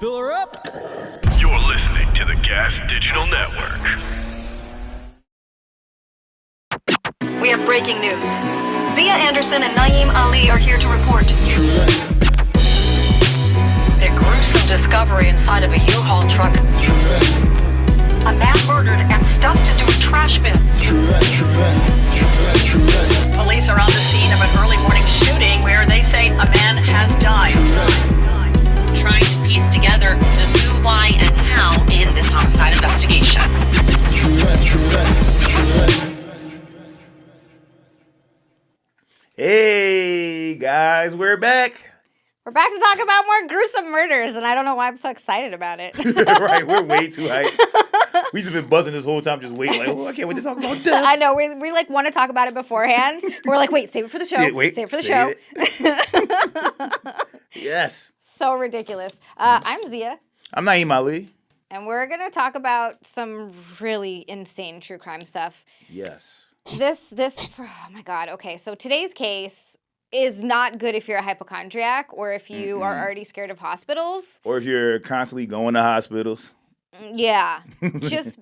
Fill her up. You're listening to the Gas Digital Network. We have breaking news. Zia Anderson and Naeem Ali are here to report. A gruesome discovery inside of a U-Haul truck. A man murdered and stuffed into a trash bin. Police are on the scene of an early morning shooting where they say a man has died. Trying to piece together the who, why, and how in this homicide investigation. Hey guys, we're back. We're back to talk about more gruesome murders, and I don't know why I'm so excited about it. Right, we're way too hyped. We've just been buzzing this whole time, just waiting. Like, oh, I can't wait to talk about death. I know we like want to talk about it beforehand. We're like, wait, save it for the show. Yeah, wait, save it for the show. Yes. So ridiculous. I'm Zia, I'm Naeem Ali. and we're gonna talk about some really insane true crime stuff. Yes. This. Oh my God. Okay, so today's case is not good if you're a hypochondriac or if you are already scared of hospitals. Or if you're constantly going to hospitals. Yeah. Just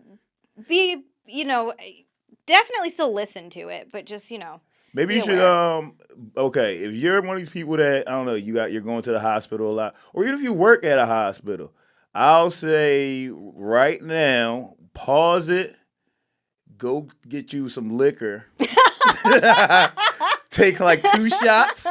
be, definitely still listen to it, but just, Maybe be you should, aware. okay, if you're one of these people that, I don't know, you're going to the hospital a lot, or even if you work at a hospital, I'll say right now, pause it, go get you some liquor, take like 2 shots,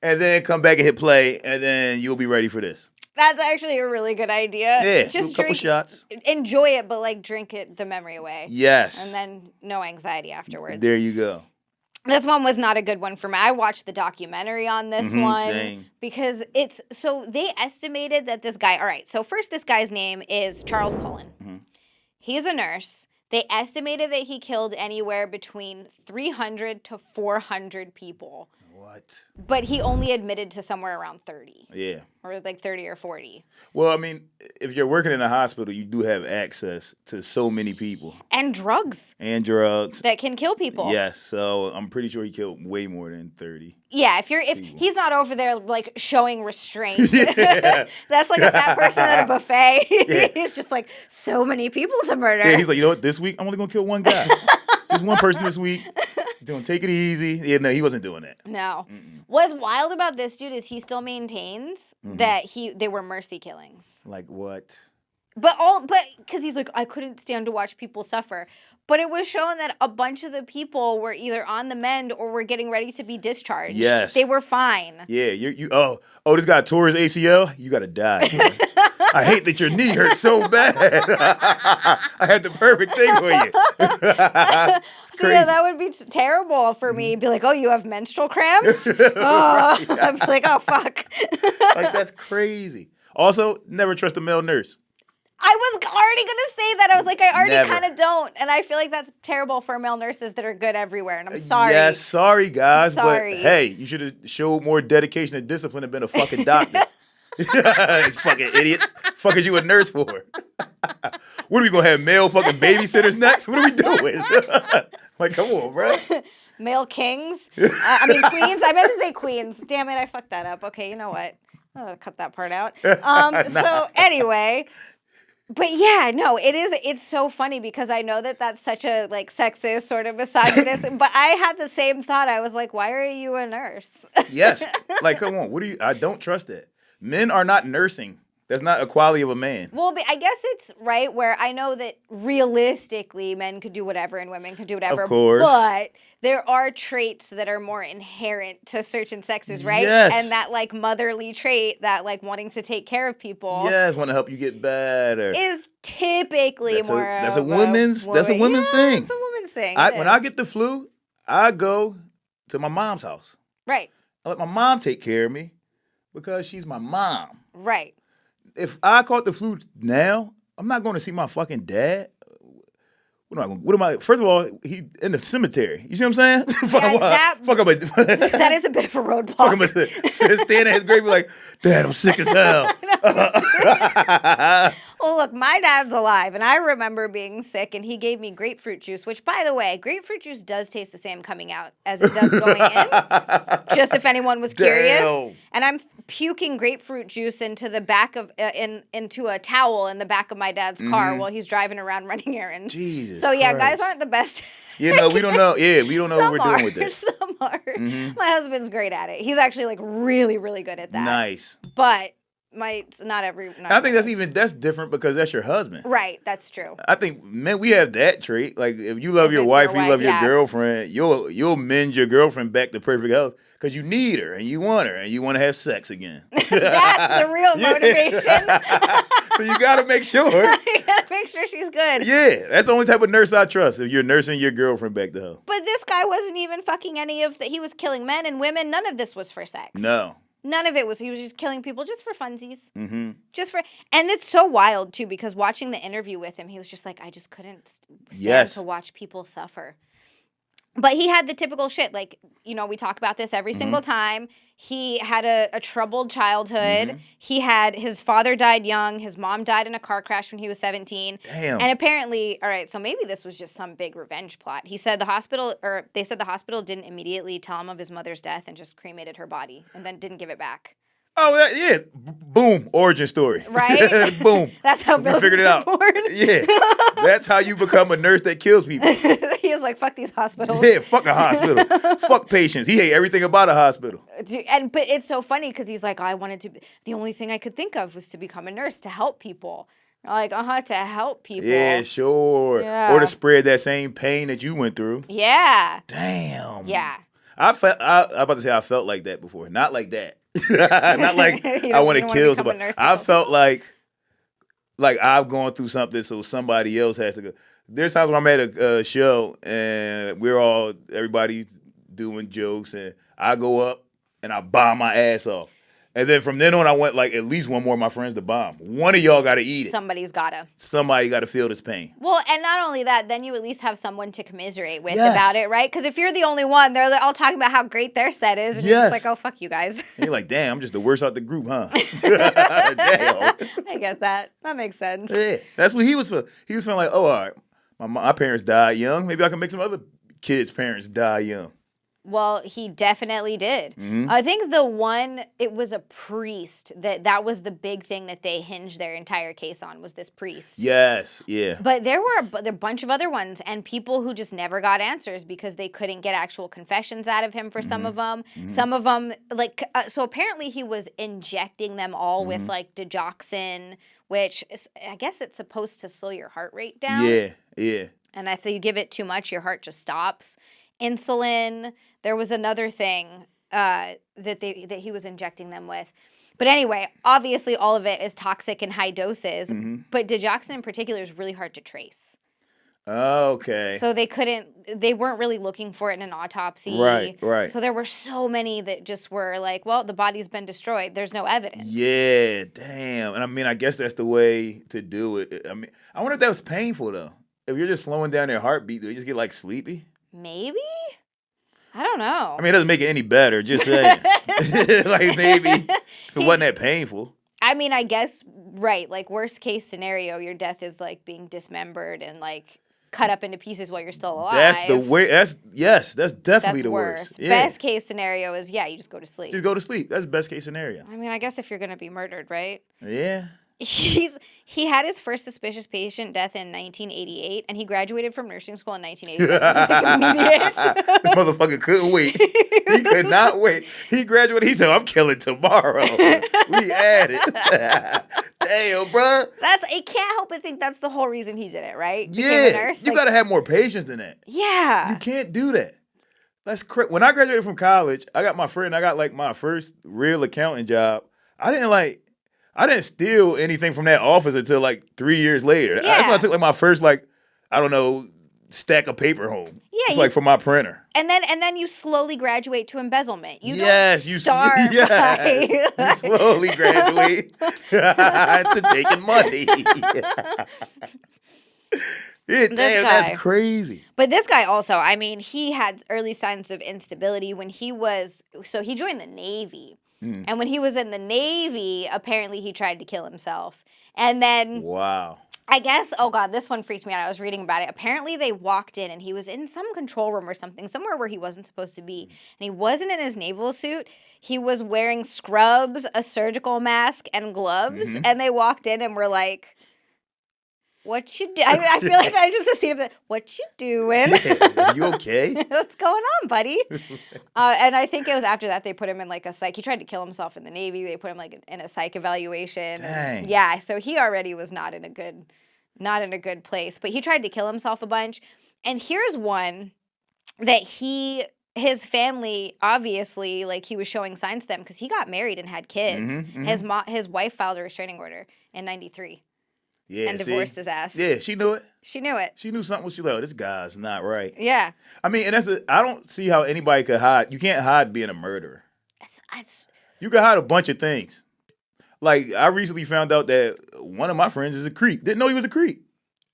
and then come back and hit play, and then you'll be ready for this. That's actually a really good idea. Yeah, Just a couple shots. Enjoy it, but like drink it the memory away. Yes. And then no anxiety afterwards. There you go. This one was not a good one for me. I watched the documentary on this one same. because they estimated that this guy, all right, so first this guy's name is Charles Cullen. Mm-hmm. He's a nurse. They estimated that he killed anywhere between 300 to 400 people. What? But he only admitted to somewhere around 30. Yeah. Or like 30 or 40. Well, I mean, if you're working in a hospital, you do have access to so many people. And drugs And drugs. that can kill people. Yes, so I'm pretty sure he killed way more than 30. Yeah, if he's not over there like showing restraint. Yeah. That's like a fat person at a buffet. Yeah. He's just like, so many people to murder. Yeah, he's like, you know what, this week, I'm only going to kill one guy. Just one person this week. Doing take it easy. Yeah, no, he wasn't doing that. No. What's wild about this dude is he still maintains that they were mercy killings. Like what? But because he's like, I couldn't stand to watch people suffer. But it was shown that a bunch of the people were either on the mend or were getting ready to be discharged. Yes. They were fine. Yeah, this guy tore his ACL? You got to die. I hate that your knee hurts so bad. I had the perfect thing for you. So yeah, that would be terrible for me. Be like, oh, you have menstrual cramps? Oh. I'd be like, oh, fuck. Like, that's crazy. Also, never trust a male nurse. I was already going to say that. I was like, I already Never. kind of don't. And I feel like that's terrible for male nurses that are good everywhere. And I'm sorry. Yes, sorry, guys. Sorry. But hey, you should have showed more dedication and discipline and been a fucking doctor. Fucking idiots. Fuck is you a nurse for? What are we going to have, male fucking babysitters next? What are we doing? Like, come on, bro. Male kings? Queens. I meant to say queens. Damn it, I fucked that up. Okay, you know what? I'll cut that part out. So anyway... But yeah, no, it's so funny because I know that that's such a like sexist sort of misogynist, but I had the same thought. I was like, why are you a nurse? Yes. Like, come on. I don't trust that. Men are not nursing. That's not a quality of a man. Well, I guess it's right where I know that realistically men could do whatever and women could do whatever. Of course. But there are traits that are more inherent to certain sexes, right? Yes. And that like motherly trait, that like wanting to take care of people. Yes, want to help you get better. Is typically That's a woman's thing. It's a woman's thing. When I get the flu, I go to my mom's house. Right. I let my mom take care of me because she's my mom. Right. If I caught the flu now, I'm not going to see my fucking dad. What am I? First of all, he's in the cemetery. You see what I'm saying? That is a bit of a roadblock. Stand at his grave, be like, Dad, I'm sick as hell. Well, look, my dad's alive, and I remember being sick, and he gave me grapefruit juice, which, by the way, grapefruit juice does taste the same coming out as it does going in, just if anyone was curious. Damn. And I'm puking grapefruit juice into the back of, into a towel in the back of my dad's car while he's driving around running errands. Jesus So, yeah, Christ. guys aren't the best. You know, we don't know. Yeah, we don't know what we're doing with this. Some are. My husband's great at it. He's actually, like, really, really good at that. Nice. But not every. And I think that's different because that's your husband. Right, that's true. I think, man, we have that trait. Like, if you love If your it's wife your or you wife, love your yeah. girlfriend, you'll mend your girlfriend back to perfect health because you need her and you want her and you want to have sex again. That's the real motivation. So you got to make sure. You gotta make sure she's good. Yeah, that's the only type of nurse I trust. If you're nursing your girlfriend back to health. But this guy wasn't even fucking any of he was killing men and women. None of this was for sex. No. None of it was. He was just killing people just for funsies. Mm-hmm. And it's so wild, too, because watching the interview with him, he was just like, I just couldn't stand to watch people suffer. But he had the typical shit. Like, you know, we talk about this every single time. He had a troubled childhood. His father died young. His mom died in a car crash when he was 17. Damn. And apparently, all right, so maybe this was just some big revenge plot. They said the hospital didn't immediately tell him of his mother's death and just cremated her body and then didn't give it back. Oh, yeah. Boom. Origin story. Right? Boom. That's how we Bill figured it out. born. Yeah. That's how you become a nurse that kills people. He was like, fuck these hospitals. Yeah, fuck a hospital. Fuck patients. He hate everything about a hospital. But it's so funny because he's like, the only thing I could think of was to become a nurse to help people. Like, to help people. Yeah, sure. Yeah. Or to spread that same pain that you went through. Yeah. Damn. Yeah. I about to say I felt like that before. Not like that. Not like I want to kill somebody. I felt like I've gone through something, so somebody else has to go. There's times when I'm at a show and everybody's doing jokes, and I go up and I bomb my ass off. And then from then on, I want like at least one more of my friends to bomb. One of y'all got to eat it. Somebody's gotta. Somebody got to feel this pain. Well, and not only that, then you at least have someone to commiserate with about it, right? Because if you're the only one, they're all talking about how great their set is, and you're just like, oh, fuck you guys. And you're like, damn, I'm just the worst out the group, huh? Damn. I get that. That makes sense. Yeah, that's what he was feeling. He was feeling like, oh, all right, my parents died young. Maybe I can make some other kids' parents die young. Well, he definitely did. I think it was a priest that was the big thing that they hinged their entire case on was this priest. Yes, yeah. But there were a bunch of other ones and people who just never got answers because they couldn't get actual confessions out of him for some of them. Some of them, so apparently he was injecting them all with like digoxin, which I guess it's supposed to slow your heart rate down. Yeah. And if you give it too much, your heart just stops. Insulin. There was another thing that he was injecting them with. But anyway, obviously all of it is toxic in high doses. But digoxin in particular is really hard to trace. Okay. So they weren't really looking for it in an autopsy. Right. So there were so many that just were like, well, the body's been destroyed. There's no evidence. Yeah, damn. And I mean, I guess that's the way to do it. I mean, I wonder if that was painful though. If you're just slowing down their heartbeat, do they just get like sleepy? Maybe? I don't know. I mean, it doesn't make it any better, just saying. Like, maybe if it wasn't that painful. I mean, I guess, right, like, worst case scenario, your death is, like, being dismembered and, like, cut up into pieces while you're still alive. That's the way, that's definitely the worst. Yeah. Best case scenario is, you just go to sleep. Just go to sleep. That's the best case scenario. I mean, I guess if you're going to be murdered, right? Yeah. He had his first suspicious patient death in 1988, and he graduated from nursing school in 1987. Like, immediate. The motherfucker couldn't wait. He could not wait. He graduated. He said, "I'm killing tomorrow." We at it. Damn, bro. I can't help but think that's the whole reason he did it, right? Yeah, Became a nurse. you gotta have more patience than that. Yeah, you can't do that. That's crazy. When I graduated from college, I got like my first real accounting job. I didn't steal anything from that office until like 3 years later. Yeah. That's when I took like my first stack of paper home. Yeah, it's like for my printer. And then you slowly graduate to embezzlement. You yes, don't start you slowly graduate to taking money. Yeah, damn, that's crazy. But this guy also, I mean, he had early signs of instability when he joined the Navy. And when he was in the Navy, apparently he tried to kill himself. And then Wow. I guess, oh God, this one freaked me out. I was reading about it. Apparently they walked in and he was in some control room or something, somewhere where he wasn't supposed to be. And he wasn't in his naval suit. He was wearing scrubs, a surgical mask, and gloves. And they walked in and were like, what you do? I feel like I just the scene of the, what you doing? Yeah, you okay? What's going on, buddy? And I think it was after that they put him in like a psych. He tried to kill himself in the Navy. They put him like in a psych evaluation. Dang. Yeah, so he already was not in a good place. But he tried to kill himself a bunch. And here's one that his family, obviously, like he was showing signs to them because he got married and had kids. His wife filed a restraining order in 93. Yeah, And divorced his ass. Yeah, she knew it. She knew it. She knew something was she like, oh, this guy's not right. Yeah. I mean, and I don't see how anybody could hide. You can't hide being a murderer. You can hide a bunch of things. Like, I recently found out that one of my friends is a creep. Didn't know he was a creep.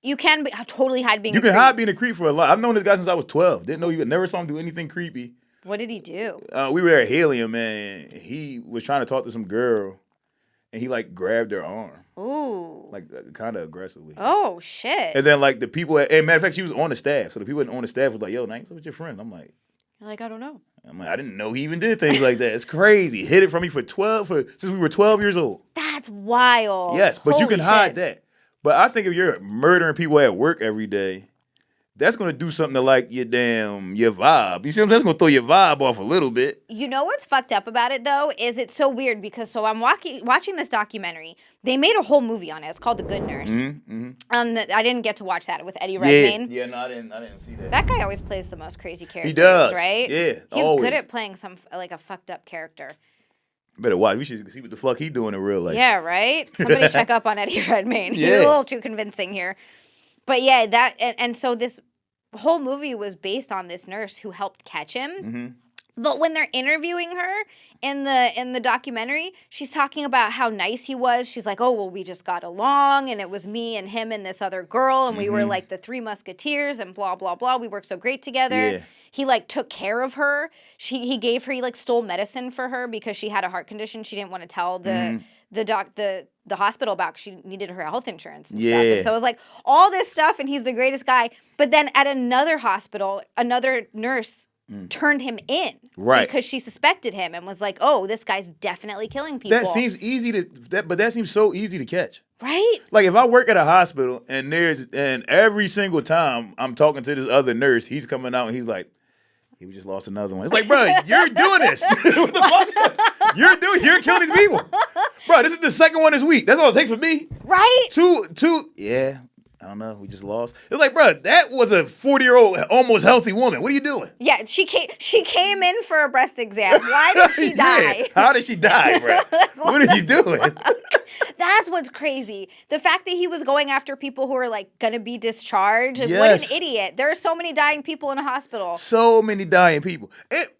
You can totally hide being a creep. You can hide being a creep for a lot. I've known this guy since I was 12. Didn't know never saw him do anything creepy. What did he do? We were at Helium, and he was trying to talk to some girl, and he, like, grabbed her arm. Ooh. Like, kind of aggressively. Oh, shit. And then, like, the people, and matter of fact, she was on the staff. So the people on the staff was like, yo, Nate, what's up with your friend? I'm like, I don't know. I didn't know he even did things like that. It's crazy. Hid it from me since we were 12 years old. That's wild. Yes, but you Holy can hide shit. that. But I think if you're murdering people at work every day, that's going to do something to like your vibe. You see what I'm saying? That's going to throw your vibe off a little bit. You know what's fucked up about it, though, is it's so weird because I'm watching this documentary. They made a whole movie on it. It's called The Good Nurse. I didn't get to watch that with Eddie Redmayne. Yeah, no, I didn't see that. That guy always plays the most crazy characters. He does, right? Yeah, he's always. good at playing like a fucked up character. Better watch. We should see what the fuck he doing in real life. Yeah, right? Somebody check up on Eddie Redmayne. He's Yeah. a little too convincing here. But yeah, and so this whole movie was based on this nurse who helped catch him. But when they're interviewing her in the documentary, she's talking about how nice he was. She's like, oh, well, we just got along, and it was me and him and this other girl, and we were like the three musketeers, and blah, blah, blah. We worked so great together. Yeah. He, like, took care of her. He gave her, he, like, stole medicine for her because she had a heart condition she didn't want to tell the hospital about because she needed her health insurance and stuff. And so it was like all this stuff, and he's the greatest guy. But then at another hospital, another nurse turned him in. Right. Because she suspected him and was like, oh, this guy's definitely killing people. That seems but that seems so easy to catch. Right? Like if I work at a hospital and every single time I'm talking to this other nurse, he's coming out and he's like, we just lost another one. It's like, bro, you're doing this. What the fuck? You're killing these people. Bro, this is the second one this week. That's all it takes for me. Right? Two. Yeah. I don't know. We just lost. It's like, bro, that was a 40-year-old, almost healthy woman. What are you doing? Yeah, she came in for a breast exam. Why did she die? Yeah. How did she die, bro? What are you doing? That's what's crazy. The fact that he was going after people who are like gonna be discharged. What Yes. an idiot. There are so many dying people in a hospital. So many dying people.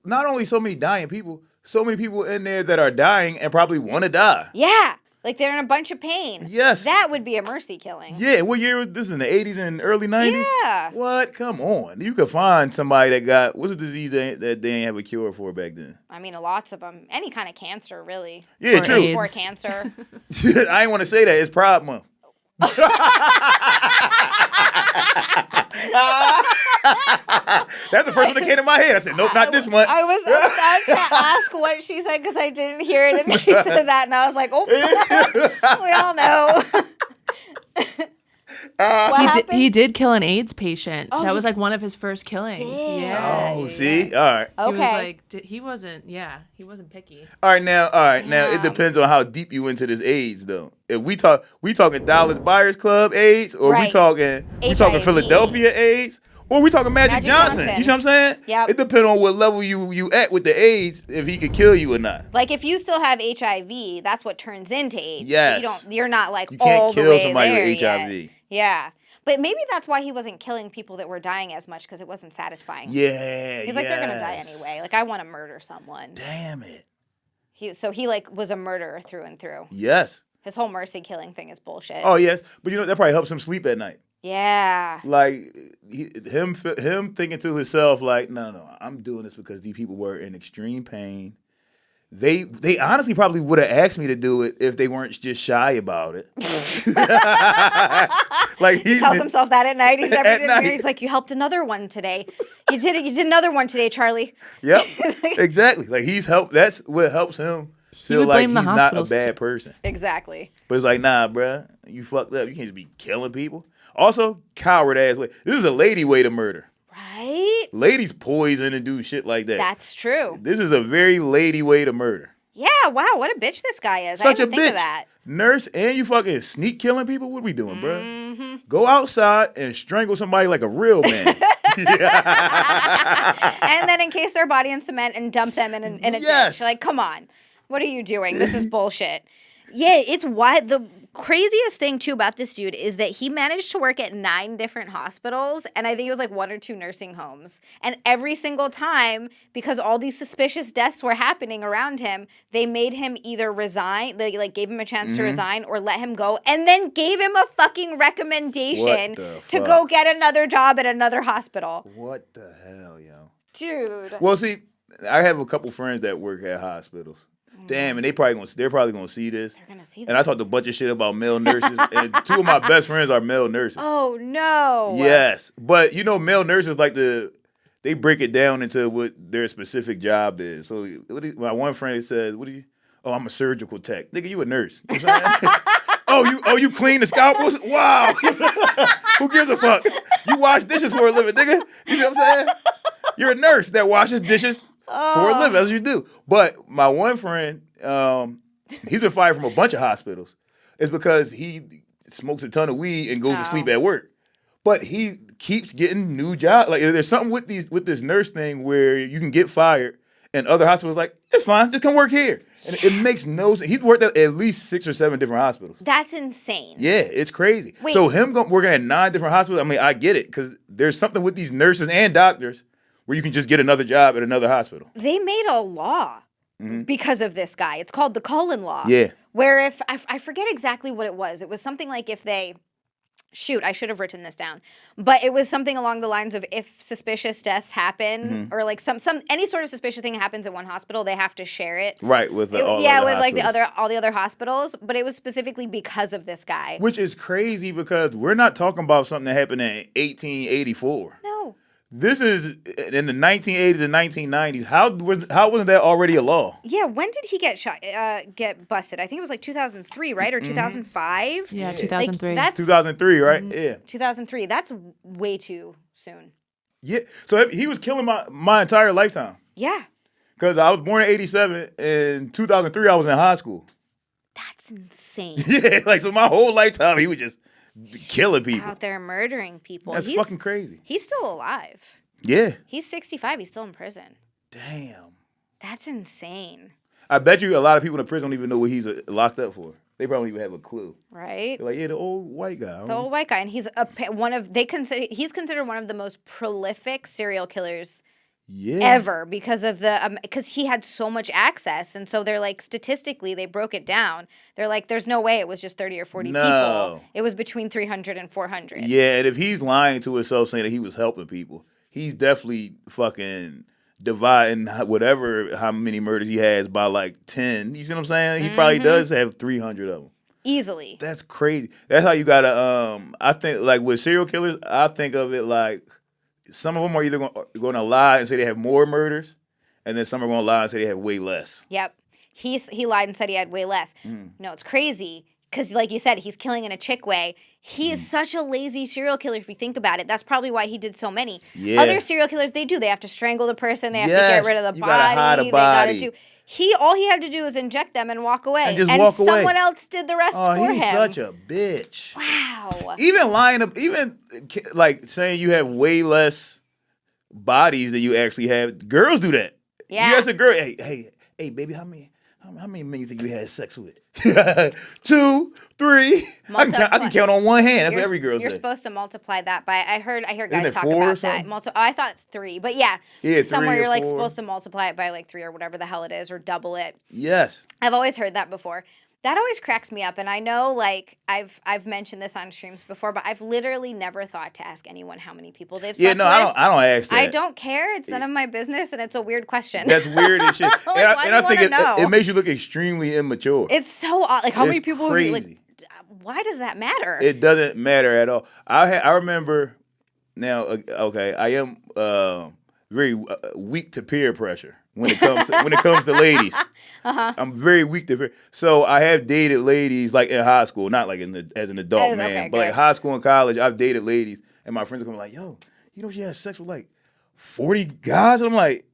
Not only so many dying people, so many people in there that are dying and probably want to die. Yeah. Like they're in a bunch of pain. Yes. That would be a mercy killing. Yeah, what year was this? In the 80s and early 90s? Yeah. What? Come on. You could find somebody that got, what's a disease that they didn't have a cure for back then? I mean, lots of them. Any kind of cancer, really. Yeah, Or true. AIDS. For cancer. I ain't want to say that. It's Pride Month. That's the first one that came to my head. I said, nope, not this month. I was about to ask what she said because I didn't hear it, and she said that, and I was like, oh, we all know. What happened? He did kill an AIDS patient. Oh, that he was like one of his first killings. did. Yeah. Oh, see? All right. He was Okay. like, he wasn't picky. All right, now, it Damn. depends on how deep you into this AIDS, though. If we talking Dallas Buyers Club AIDS, or we Right. talking HIV. Philadelphia AIDS, or we talking Magic Johnson. Johnson. You see what I'm saying? Yep. It depends on what level you at with the AIDS, if he could kill you or not. Like if you still have HIV, that's what turns into AIDS. Yes. You're not like You can't all the kill way somebody there with yet. HIV. Yeah. But maybe that's why he wasn't killing people that were dying as much because it wasn't satisfying. Yeah. He's like, they're gonna die yes. anyway. Like I want to murder someone. Damn it. He like was a murderer through and through. Yes. His whole mercy killing thing is bullshit. Oh yes, but you know that probably helps him sleep at night. Yeah. Like him thinking to himself, like, no, I'm doing this because these people were in extreme pain. They honestly probably would have asked me to do it if they weren't just shy about it. Like he Tells himself that at night. He's At everything. night. He's like, you helped another one today. You did it. You did another one today, Charlie. Yep, exactly. Like he's helped. That's what helps him feel would like blame he's the not a hospitals, bad too. person. Exactly. But it's like, nah, bruh, you fucked up. You can't just be killing people. Also, coward ass way. This is a lady way to murder. Right? Ladies poison and do shit like that. That's true. This is a very lady way to murder. Yeah, wow, what a bitch this guy is. Such I a didn't think bitch. of that. Nurse, and you fucking sneak killing people? What are we doing, bruh? Mm-hmm. Go outside and strangle somebody like a real man. And then encase their body in cement and dump them in a Yes. ditch. Like, come on. What are you doing? This is bullshit. Yeah, it's why the craziest thing too about this dude is that he managed to work at 9 different hospitals, and I think it was like 1 or 2 nursing homes. And every single time, because all these suspicious deaths were happening around him, they made him either resign, they like gave him a chance to resign, or let him go, and then gave him a fucking recommendation What the to fuck? go get another job at another hospital. What the hell, yo? Dude. Well, see, I have a couple friends that work at hospitals. Damn, and they're probably gonna see this. They're gonna see And I talked a this. bunch of shit about male nurses, and 2 of my best friends are male nurses. Oh no. Yes, but you know, male nurses they break it down into what their specific job is. So my one friend says, "What do you? Oh, I'm a surgical tech. Nigga, you a nurse? You know what I'm saying? you clean the scalpels? Wow. Who gives a fuck? You wash dishes for a living, nigga. You see what I'm saying? You're a nurse that washes dishes for a living. That's what you do. But my one friend, he's been fired from a bunch of hospitals. It's because he smokes a ton of weed and goes to sleep at work. But he keeps getting new jobs. Like there's something with this nurse thing where you can get fired, and other hospitals like it's fine, just come work here. And it makes no sense. He's worked at least 6 or 7 different hospitals. That's insane. Yeah, it's crazy. Wait. So him working at 9 different hospitals. I mean, I get it because there's something with these nurses and doctors where you can just get another job at another hospital. They made a law because of this guy. It's called the Cullen law. Yeah. Where if I forget exactly what it was something like if they shoot, I should have written this down. But it was something along the lines of if suspicious deaths happen or like some any sort of suspicious thing happens at one hospital, they have to share it. Right, with all yeah, the with like hospitals. all the other hospitals, but it was specifically because of this guy. Which is crazy because we're not talking about something that happened in 1884. No. This is in the 1980s and 1990s. How wasn't that already a law? Yeah, when did he get shot? Get busted? I think it was like 2003, right, or 2005? Yeah, 2003. Like, that's 2003, right? Yeah. 2003. That's way too soon. Yeah. So he was killing my entire lifetime. Yeah, Because I was born in 87. In 2003, I was in high school. that's insane. Yeah. Like, so my whole lifetime, he was just killing people. Out there murdering people. That's fucking crazy. He's still alive. Yeah. He's 65. He's still in prison. Damn. That's insane, I bet you a lot of people in the prison don't even know what he's locked up for. They probably don't even have a clue. right? They're like, yeah, the old white guy. The old white guy, and he's he's considered one of the most prolific serial killers Yeah. ever because of because he had so much access, and so they're like statistically they broke it down. They're like, there's no way it was just 30 or 40 No. people. It was between 300 and 400. Yeah, and if he's lying to himself saying that he was helping people, he's definitely fucking dividing how many murders he has by like 10. You see what I'm saying? He probably does have 300 of them. Easily. That's crazy. That's how you gotta. I think like with serial killers, I think of it like some of them are either going to lie and say they have more murders, and then some are going to lie and say they have way less. Yep. He lied and said he had way less. No, it's crazy because, like you said, he's killing in a chick way. He is such a lazy serial killer if you think about it. That's probably why he did so many. Yeah. Other serial killers, they have to strangle the person. They have to Yes, get rid of the you body. gotta hide a They body. gotta do. All he had to do was inject them and walk away. And just walk away. Someone else did the rest Oh, for he's him. such a bitch. Wow. Even lying up, even like saying you have way less bodies than you actually have. Girls do that. Yeah. You ask a girl, hey, baby, how many men you think you had sex with? 2, 3. I can count on one hand. That's what every girl You're says. supposed to multiply that by. I hear guys it talk 4 or about that. something? I thought it's 3, but yeah, Yeah, 3 somewhere or you're like 4. supposed to multiply it by like 3 or whatever the hell it is, or double it. Yes. I've always heard that before. That always cracks me up, and I know, like, I've mentioned this on streams before, but I've literally never thought to ask anyone how many people they've slept with. I don't ask that. I don't care. It's none of my business, and it's a weird question. That's weird as shit. Like, and I think know? it makes you look extremely immature. It's so odd. Like, how many people crazy. have you, like, why does that matter? It doesn't matter at all. I remember now. Okay, I am very weak to peer pressure when it comes to ladies. I'm very weak to peer. So I have dated ladies like in high school, not like as an adult man, okay, but like good. high school and college. I've dated ladies, and my friends are going like, "Yo, you know she had sex with like 40 guys." And I'm like,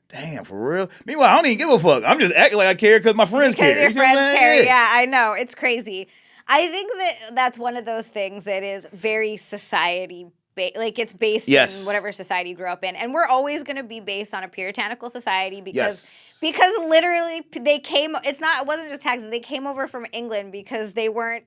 damn, for real? Meanwhile, I don't even give a fuck. I'm just acting like I care because my friends care. Because your You see what I'm friends saying? care. Yeah, I know. It's crazy. I think that's one of those things that is very society like it's based Yes. in whatever society you grew up in, and we're always going to be based on a puritanical society because Yes. literally it wasn't just taxes, they came over from England because they weren't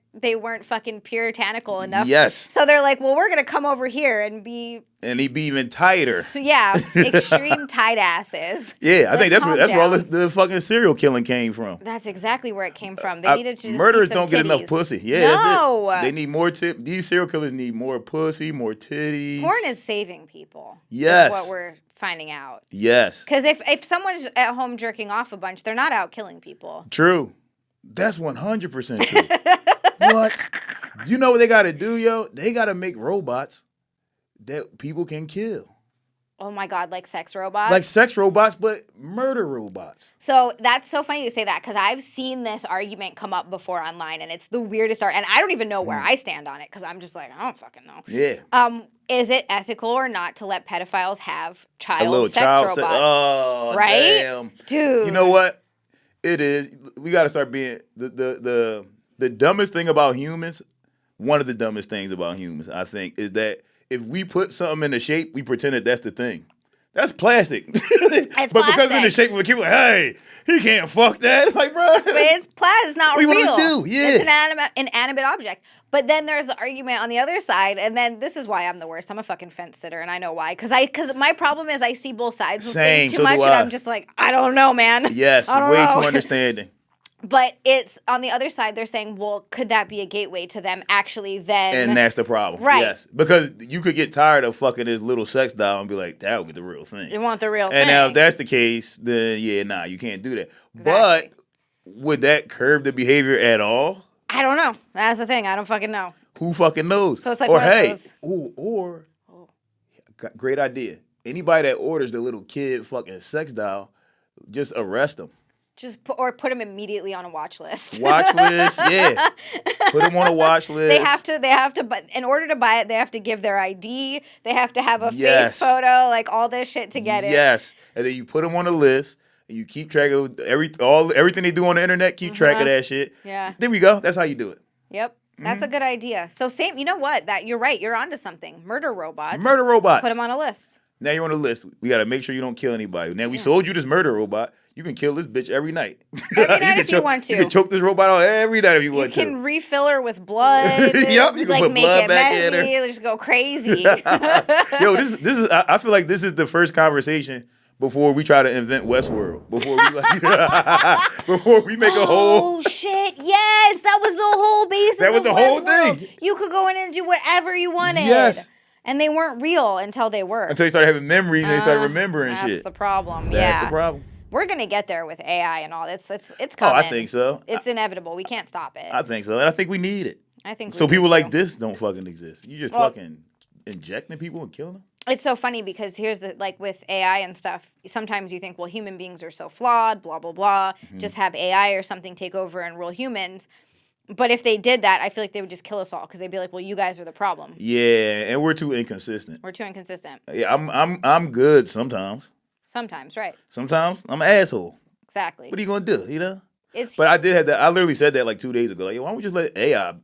fucking puritanical enough. Yes. So they're like, well, we're going to come over here and be And he'd be even tighter. extreme tight asses. Yeah, I Like, think that's calm where all down. the fucking serial killing came from. That's exactly where it came from. They needed to just Murderers see some don't get enough titties. pussy. Yeah, No. that's it. They need more tip. These serial killers need more pussy, more titties. Porn is saving people. Yes. Is what we're finding out. Yes. Because if someone's at home jerking off a bunch, they're not out killing people. True. That's 100% true. What? You know what they got to do, yo? They got to make robots that people can kill. Oh my God, like sex robots? Like sex robots, but murder robots. So that's so funny you say that because I've seen this argument come up before online, and it's the weirdest and I don't even know where I stand on it because I'm just like, I don't fucking know. Yeah. Is it ethical or not to let pedophiles have A little sex child robots? sex. Oh, Right? damn. Dude. You know what? It is. We got to start being the dumbest thing about humans. One of the dumbest things about humans, I think, is that if we put something in the shape, we pretend that that's the thing. That's plastic. It's but because it's in the plastic. shape of a kid, like, hey, he can't fuck that. It's like, bro. But it's plastic. It's not What do real. you wanna do? Yeah. It's an inanimate object. But then there's the argument on the other side, and then this is why I'm the worst. I'm a fucking fence sitter, and I know why. Because my problem is I see both sides of Same, things too so much, do and I. I'm just like, I don't know, man. Yes, I don't way know. too understanding. But it's on the other side. They're saying, well, could that be a gateway to them actually then? And that's the problem. Right. Yes. Because you could get tired of fucking this little sex doll and be like, that'll get the real thing. You want the real thing. And now if that's the case, then yeah, nah, you can't do that. Exactly. But would that curb the behavior at all? I don't know. That's the thing. I don't fucking know. Who fucking knows? So it's like or one of hey, those- great idea. Anybody that orders the little kid fucking sex doll, just arrest them. Just put them immediately on a watch list. Watch list, yeah. Put them on a watch list. They have to, but in order to buy it, they have to give their ID. They have to have a Yes. face photo, like all this shit to get it. Yes, and then you put them on a list, and you keep track of everything they do on the internet. Keep track of that shit. Yeah. There we go. That's how you do it. Yep. That's Mm-hmm. a good idea. So same, you know what? That you're right. You're onto something. Murder robots. Murder robots. Put them on a list. Now you're on the list. We got to make sure you don't kill anybody. Now we sold you this murder robot. You can kill this bitch every night. Every night if you choke, want to. You can choke this robot out every night if you You want can to. refill her with blood. Yep, you can like put make blood it back in messy. her. Just go crazy. Yo, this is. I feel like this is the first conversation before we try to invent Westworld. Before we before we make a whole. Oh shit! Yes, that was the whole basis. That was of the whole Westworld. thing. You could go in and do whatever you wanted. Yes. And they weren't real until they were. Until you started having memories and they started remembering That's shit. the problem. That's yeah. the problem. We're gonna get there with AI and all. It's Oh, coming. I think so. It's inevitable. We can't stop it. I think so, and I think we need it. I think So we do people like too. this don't fucking exist. You just Well- fucking injecting people and killing them. It's so funny because here's the like with AI and stuff. Sometimes you think, well, human beings are so flawed, blah blah blah. Mm-hmm. Just have AI or something take over and rule humans. But if they did that, I feel like they would just kill us all because they'd be like, well, you guys are the problem. Yeah, and we're too inconsistent. We're too inconsistent. Yeah, I'm good sometimes. Sometimes, right? Sometimes I'm an asshole. Exactly. What are you gonna do? You know. It's But I did have that. I literally said that like 2 days ago. Like, yo, why don't we just let AI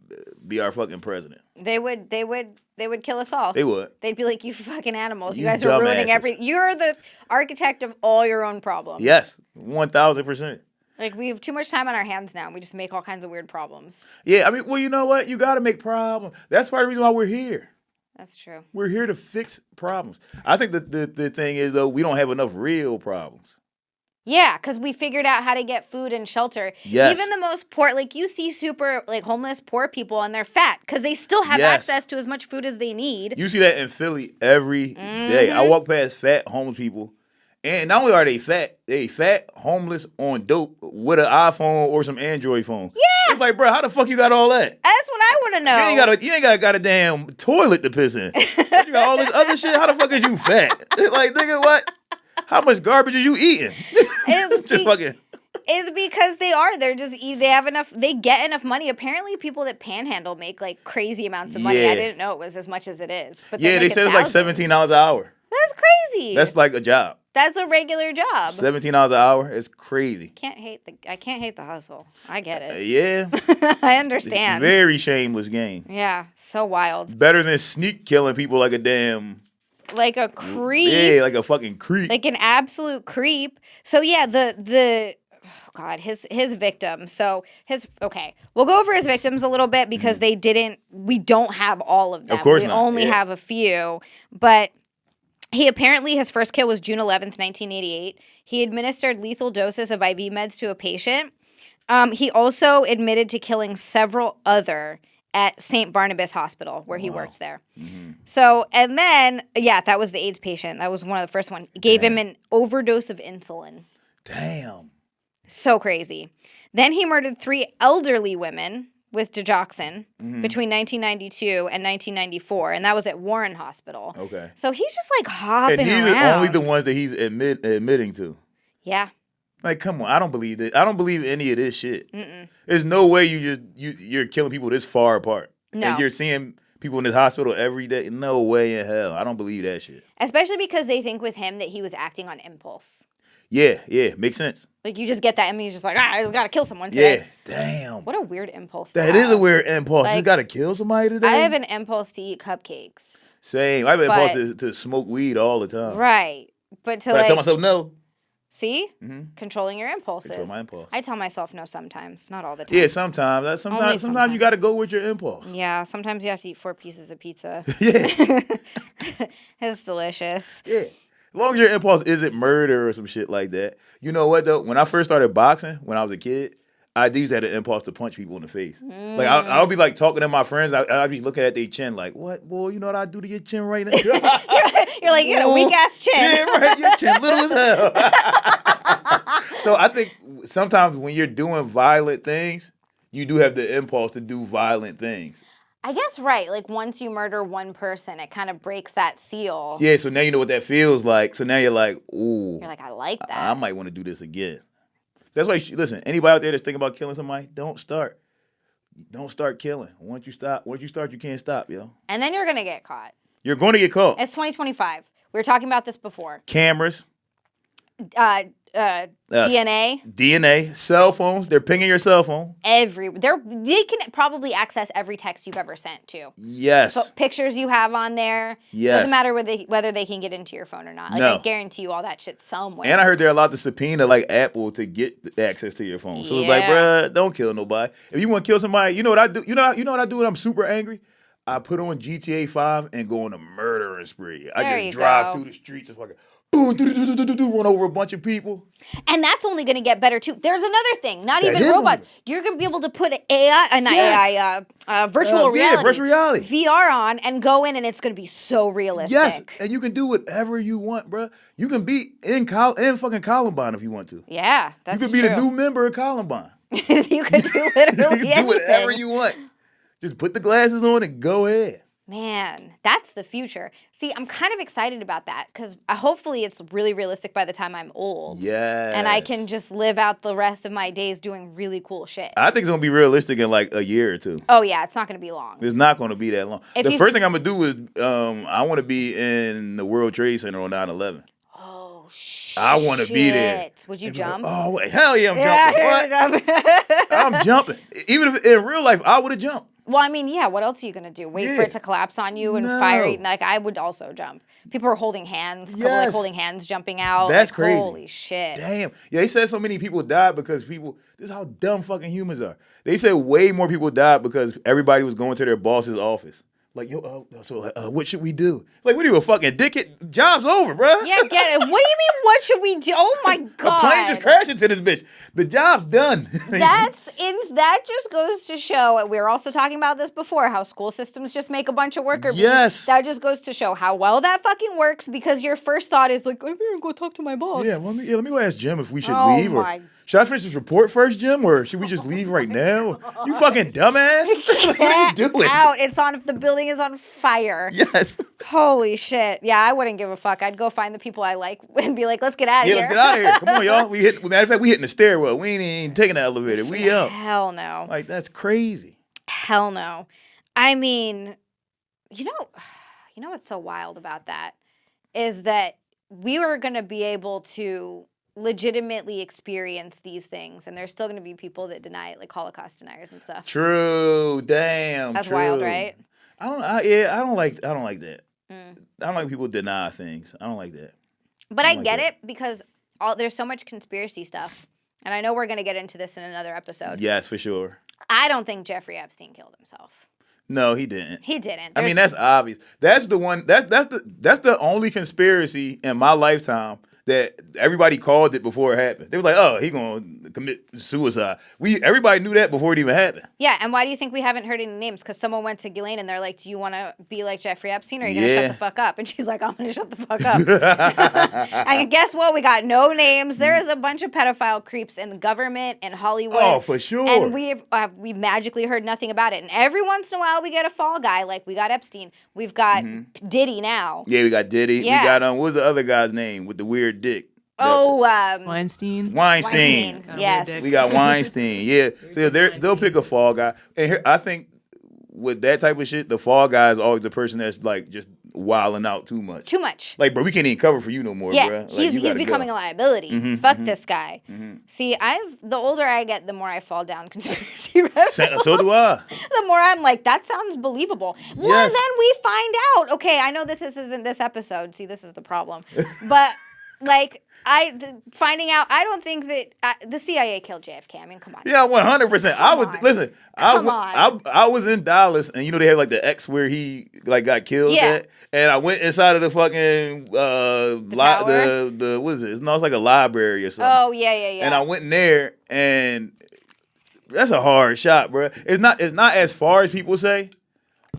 be our fucking president? they would kill us all. They would. They'd be like, you fucking animals. You You guys are ruining dumbasses. You're the architect of all your own problems. Yes, 1,000%. Like, we have too much time on our hands now. We just make all kinds of weird problems. Yeah, I mean, well, you know what? You got to make problems. That's part of the reason why we're here. That's true. We're here to fix problems. I think that the thing is, though, we don't have enough real problems. Yeah, because we figured out how to get food and shelter. Yes. Even the most poor, like you see super like homeless poor people and they're fat because they still have Yes. access to as much food as they need. You see that in Philly every day. I walk past fat homeless people, and not only are they fat, homeless on dope with an iPhone or some Android phone. Yeah. It's like, bro, how the fuck you got all that? That's what I want to know. You ain't got a damn toilet to piss in. You got all this other shit. How the fuck is you fat? It's like, nigga, what? How much garbage are you eating? Just fucking. It's because they're just they have enough, they get enough money. Apparently people that panhandle make like crazy amounts of money. Yeah. I didn't know it was as much as it is. But Yeah, they said it's like $17 an hour. That's crazy. That's like a job. That's a regular job. $17 an hour is crazy. I can't hate the hustle. I get it. Yeah. I understand. Very shameless game. Yeah, so wild. Better than sneak killing people like a damn. Like a creep. Yeah, like a fucking creep. Like an absolute creep. So yeah, oh God, his victim. So we'll go over his victims a little bit because we don't have all of them. Of course we not. only have a few. But he apparently, his first kill was June 11th, 1988. He administered lethal doses of IV meds to a patient. He also admitted to killing several other at St. Barnabas Hospital, where he works there. Mm-hmm. So, and then, that was the AIDS patient. That was one of the first one. Gave him an overdose of insulin. Damn. So crazy. Then he murdered 3 elderly women with digoxin between 1992 and 1994, and that was at Warren Hospital. Okay. So he's just like hopping And these around. are only the ones that he's admitting to. Yeah. Like, come on, I don't believe this. I don't believe any of this shit. There's no way you're killing people this far apart. No. And you're seeing people in this hospital every day. No way in hell. I don't believe that shit. Especially because they think with him that he was acting on impulse. Yeah, makes sense. Like, you just get that, and he's just like, I gotta kill someone today. Yeah, damn. What a weird impulse to That have. is a weird impulse. Like, you gotta kill somebody today? I have an impulse to eat cupcakes. Same. I have an impulse to smoke weed all the time. Right. But But I tell myself no. See? Controlling your impulses. Control my impulse. I tell myself no sometimes, not all the time. Yeah, sometimes. Sometimes you gotta go with your impulse. Yeah, sometimes you have to eat 4 pieces of pizza. Yeah. It's delicious. Yeah. As long as your impulse isn't murder or some shit like that. You know what, though? When I first started boxing, when I was a kid, I used to have an impulse to punch people in the face. Like, I'll be, like, talking to my friends. I'll be looking at their chin like, what? Boy, you know what I do to your chin right now? You're like, you got a weak-ass chin. Yeah, right. Your chin little as hell. So I think sometimes when you're doing violent things, you do have the impulse to do violent things. I guess, right. Like, once you murder one person, it kind of breaks that seal. Yeah, so now you know what that feels like. So now you're like, ooh. You're like, I like that. I might want to do this again. That's why, listen, anybody out there that's thinking about killing somebody, don't start. Don't start killing. Once you start, you can't stop, yo. And then you're going to get caught. You're going to get caught. It's 2025. We were talking about this before. Cameras. DNA. Cell phones. They're pinging your cell phone. They can probably access every text you've ever sent to. Yes. So pictures you have on there. Yes. Doesn't matter whether they can get into your phone or not. Like, No. I guarantee you all that shit's somewhere. And I heard they're allowed to subpoena like Apple to get access to your phone. So it's like, bruh, don't kill nobody. If you want to kill somebody, you know what I do? You know what I do when I'm super angry? I put on GTA 5 and go on a murdering spree. I just drive through the streets and fucking boom, run over a bunch of people. And that's only going to get better too. There's another thing. Not even robots. You're going to be able to put virtual reality. Yeah, virtual reality. VR on and go in, and it's going to be so realistic. Yes, and you can do whatever you want, bruh. You can be in fucking Columbine if you want to. Yeah, that's true. You can be the new member of Columbine. You can do literally You can do whatever you want. Just put the glasses on and go ahead. Man, that's the future. See, I'm kind of excited about that because hopefully it's really realistic by the time I'm old. Yes. And I can just live out the rest of my days doing really cool shit. I think it's going to be realistic in like a year or two. Oh, yeah, it's not going to be long. It's not going to be that long. The first thing I'm going to do is I want to be in the World Trade Center on 9/11. Oh, shit. I want to be there. Would you jump? Oh, wait, hell yeah, I'm jumping. What? I'm jumping. Even if in real life, I would have jumped. Well, I mean, yeah, what else are you going to do? Wait for it to collapse on you and fire? Like, I would also jump. People are holding hands, holding hands, jumping out. That's like, crazy. Holy shit. Damn. Yeah, they said so many people died because this is how dumb fucking humans are. They said way more people died because everybody was going to their boss's office. Like, yo, what should we do? Like, what are you, a fucking dickhead? Job's over, bro. Yeah, get it. What do you mean, what should we do? Oh my God. A plane just crashed into this bitch. The job's done. That just goes to show, we were also talking about this before, how school systems just make a bunch of worker bees. Yes. That just goes to show how well that fucking works, because your first thought is like, I'm gonna go talk to my boss. Yeah, let me go ask Jim if we should Oh leave. Or my- should I finish this report first, Jim? Or should we just leave right now? You fucking dumbass. What are you doing? Out. It's on if the building is on fire. Yes. Holy shit. Yeah, I wouldn't give a fuck. I'd go find the people I like and be like, let's get out of Yeah, here. let's get out of here. Come on, y'all. Matter of fact, we hitting the stairwell. We ain't even taking the elevator. We up. Hell no. Like, that's crazy. Hell no. I mean, you know what's so wild about that is that we were going to be able to legitimately experience these things, and there's still going to be people that deny it, like Holocaust deniers and stuff. True. Damn. That's true. wild, right? I don't like that. I don't like people deny things. I don't like that. But I like get that. it, because there's so much conspiracy stuff, and I know we're going to get into this in another episode. Yes, for sure. I don't think Jeffrey Epstein killed himself. No, he didn't. He didn't. I mean, that's obvious. That's the one. That's the only conspiracy in my lifetime that everybody called it before it happened. They were like, "Oh, he gonna commit suicide." Everybody knew that before it even happened. Yeah, and why do you think we haven't heard any names? Because someone went to Ghislaine and they're like, "Do you want to be like Jeffrey Epstein, or are you gonna shut the fuck up?" And she's like, "I'm gonna shut the fuck up." And guess what? We got no names. There is a bunch of pedophile creeps in the government and Hollywood. Oh, for sure. And we magically heard nothing about it. And every once in a while, we get a fall guy. Like we got Epstein. We've got Diddy now. Yeah, we got Diddy. Yeah. We got what was the other guy's name with the weird dick? Weinstein. Weinstein. Got a Yes. weird dick. We got Weinstein. Yeah. So they'll pick a fall guy. And here, I think with that type of shit, the fall guy is always the person that's like just wilding out too much. Too much. Like, bro, we can't even cover for you no more, Yeah, bro. Like, he's you gotta becoming go. a liability. Fuck this guy. See, the older I get, the more I fall down conspiracy rabbit. So do I. The more I'm like, that sounds believable. Well, Yes. then we find out. Okay, I know that this isn't this episode. See, this is the problem. But like, finding out, I don't think that the CIA killed JFK. I mean, come on. Yeah, 100%. I was in Dallas, and you know they had like the X where he like got killed. Yeah. At, and I went inside of the fucking tower? the what is it? No, it's like a library or something. Oh yeah. And I went in there, and that's a hard shot, bro. It's not as far as people say.